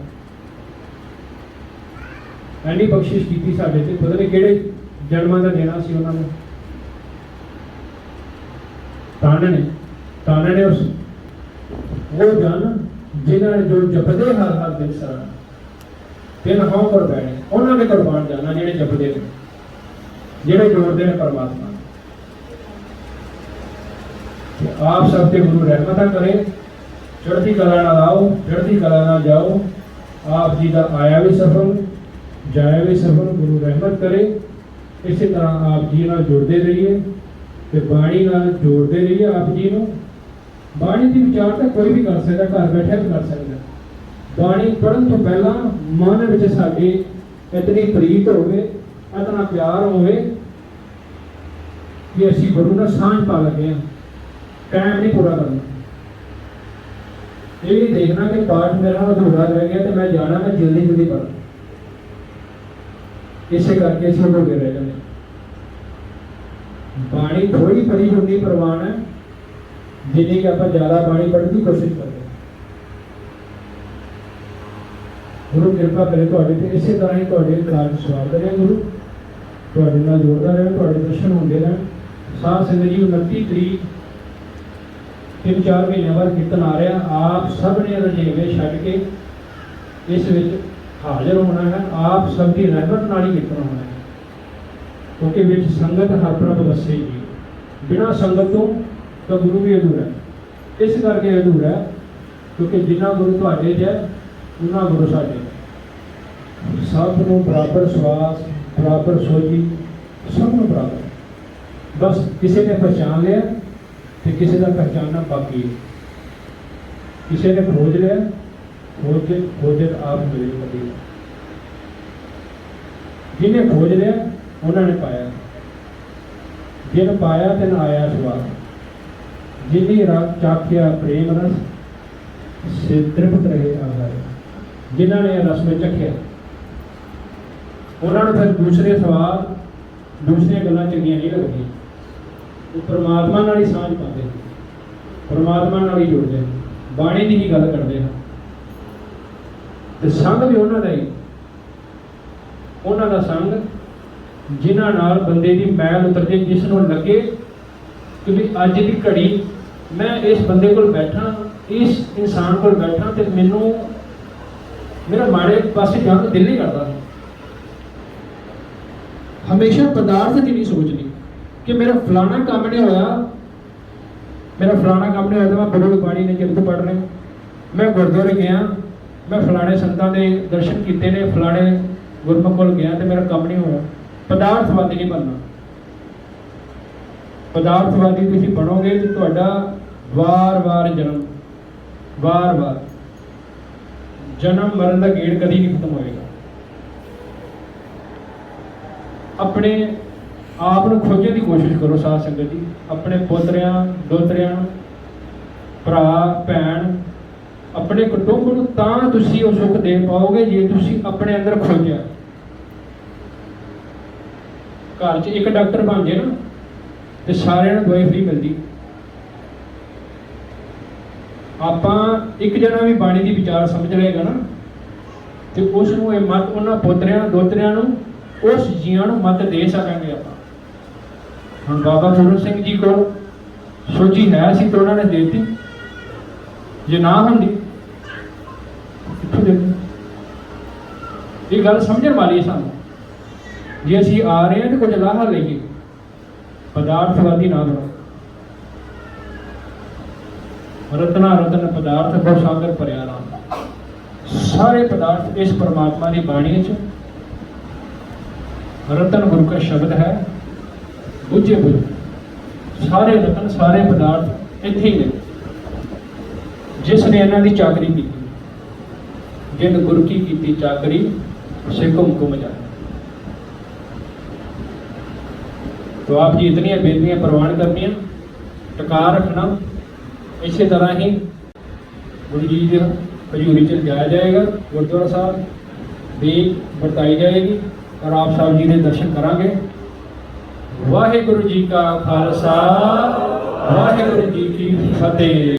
Speaker 1: एनी बख्शिश की साडे ते, पता नहीं किहड़े जन्मां दा देना सी उन्होंने। ताने ने उस वो जन जिन्होंने जो जपदे हर हर दिन सरण तीन हों पर बैठे, उन्होंने कुर्बान जाना जिहड़े जपदे ने, जिहड़े जोड़ते हैं परमात्मा। आप सबके गुरु रहमत करे, चढ़ती कला ना आओ, चढ़ती कला ना जाओ। आप जी का आया भी सफल, जाया भी सफल, गुरु रहमत करे। इसी तरह आप जी नाल जुड़ते रहिए ते बाणी नाल जोड़ते रहिए। आप जी नूं बाणी की विचार तो कोई भी कर सकता, घर बैठे भी कर सकता। बाणी पढ़न तो पहला मन विच साडे इतनी प्रीत होवे, इतना प्यार होवे कि असीं गुरु नाल सांझ पा लगे हैं। टाइम नहीं पूरा करना, ये नहीं देखना कि पाठ मेरा अधूरा रह गया तो मैं जाना, मैं जल्दी जल्दी पढ़, इसे करके असीं हो गए रह जाने। बाणी थोड़ी पढ़ी होनी प्रवान है, जिन्नी कि आप ज्यादा बाणी पढ़ने की कोशिश करते। गुरु कृपा करे तुहाडे ते, इसे तरह ही तुहाडे कार्य सवार करें। गुरु तुहाडे नाल जोड़दा रहे, तुहाडे दर्शन होंदे रहन। साध संगत जी 29 तरीक 3-4 महीने बाद कीर्तन आ रहा। आप सब ने रजेवे छड्ड के इस विच हाजिर होना है। आप सब की रहमत नाल ही कीर्तन होना है, क्योंकि विच संगत हर प्रभ वसेगी। बिना संगत तो गुरु भी अधूरा है। इस करके अधूरा है क्योंकि जिन्ना गुरु तुहाडे च है उन्ना गुरु साडे। सब नूं बराबर सवास, बराबर सोझी, सब नूं बराबर। बस किसी ने पहचान लिया तो किसी का पहचानना बाकी है। किसी ने खोज लिया, खोजत आप मिले कभी। जिन्हें खोज लिया उन्होंने पाया, जिन पाया तिन आया स्वाद। जिन्हें रस चाख्या प्रेम रस से तृप्त रहे आहार। जिन्होंने रस में चखिया उन्होंने फिर दूसरे स्वाद, दूसरिया गल्लां चंगियां नहीं लगदी। वो परमात्मा नाल ही सांझ पाते, परमात्मा नाल ही जुड़ते, बाणी की ही गल करते हैं। तो संग भी उन्हों का ही, उन्हों का संग ਜਿਨ੍ਹਾਂ ਨਾਲ ਬੰਦੇ ਦੀ ਮੈਲ ਉਤਰ ਜੇ, ਜਿਸ ਨੂੰ ਲੱਗੇ ਕਿ ਵੀ ਅੱਜ ਦੀ ਘੜੀ ਮੈਂ ਇਸ ਬੰਦੇ ਕੋਲ ਬੈਠਾ, ਇਸ ਇਨਸਾਨ ਕੋਲ ਬੈਠਾ ਤੇ ਮੈਨੂੰ मेरा माड़े पासे जाने को दिल नहीं करता। हमेशा पदार्थ की नहीं सोचनी कि मेरा फलाना काम नहीं होया, मेरा फलाना काम नहीं होया तो मैं बुजुर्ग बाणी ने जब पढ़ रहे, मैं गुरुद्वारे गया, मैं फलाने संतां दे दर्शन किए ने, फलाने गुरमुख कोल गया तो मेरा काम नहीं होया। पदार्थवादी नहीं बनना। पदार्थवादी तुसीं बनोगे तो तुहाडा वार-वार जन्म, वार-वार जन्म मरण का गेड़ कभी नहीं खत्म होएगा। अपने आप को खोजने की कोशिश करो साध संगत जी, अपने पोतरियां दोतरियां भरा भैन अपने कुटुंब को तां तुसीं वो सुख दे पाओगे जे तुसीं अपने अंदर खोजा। घर च एक डॉक्टर बन जाए ना तो सारिਆਂ ਨੂੰ दवाई फ्री मिलती। ਆਪਾਂ ਇੱਕ ਜਣਾ ਵੀ ਬਾਣੀ ਦੀ ਵਿਚਾਰ ਸਮਝ ਲਏਗਾ ਨਾ ਤੇ ਉਸ ਨੂੰ ਇਹ ਮਤ ਉਹਨਾਂ ਪੋਤਰਿਆਂ ਦੋਤਰਿਆਂ ਨੂੰ ਉਸ ਜੀਆਂ ਨੂੰ ਮਤ ਦੇ ਸਕਾਂਗੇ ਆਪਾਂ। ਹੁਣ ਬਾਬਾ ਪੂਰਨ ਸਿੰਘ ਜੀ ਕੋਲ ਸੋਝੀ ਹੈ ਸੀ ਤਾਂ ਉਹਨਾਂ ਨੇ ਦੇ ਦਿੱਤੀ, ਜੇ ਨਾ ਹੁੰਦੀ ਕਿੱਥੋਂ ਦੇਣੀ। ਇਹ ਗੱਲ ਸਮਝਣ ਵਾਲੀ ਸਾਨੂੰ, ਜੇ ਅਸੀਂ ਆ ਰਹੇ ਹਾਂ ਤਾਂ ਕੁਝ ਲਾਹਾ ਲਈਏ, ਪਦਾਰਥਵਾਦੀ ਨਾ ਬਣੋ। रतना रतन पदार्थ बहुत सागर भरिया नाम, सारे पदार्थ इस परमात्मा की बाणी च। रतन गुरु का शब्द है, बुझे बुझ सारे रतन सारे पदार्थ इत्थे ही ने। जिसने इन्हां दी चाकरी की, जिन गुरु की कीती चाकरी से घुम जाए। तो आप जी इतनी बेनतियां प्रवान करनियां, टका रखना। इसी तरह ही गुरु जी की हजूरी च जाया जाएगा, गुरुद्वारा साहब भी बरताई जाएगी और आप साहब जी के दर्शन करांगे। वाहिगुरु जी का खालसा, वाहिगुरु जी की फतेह।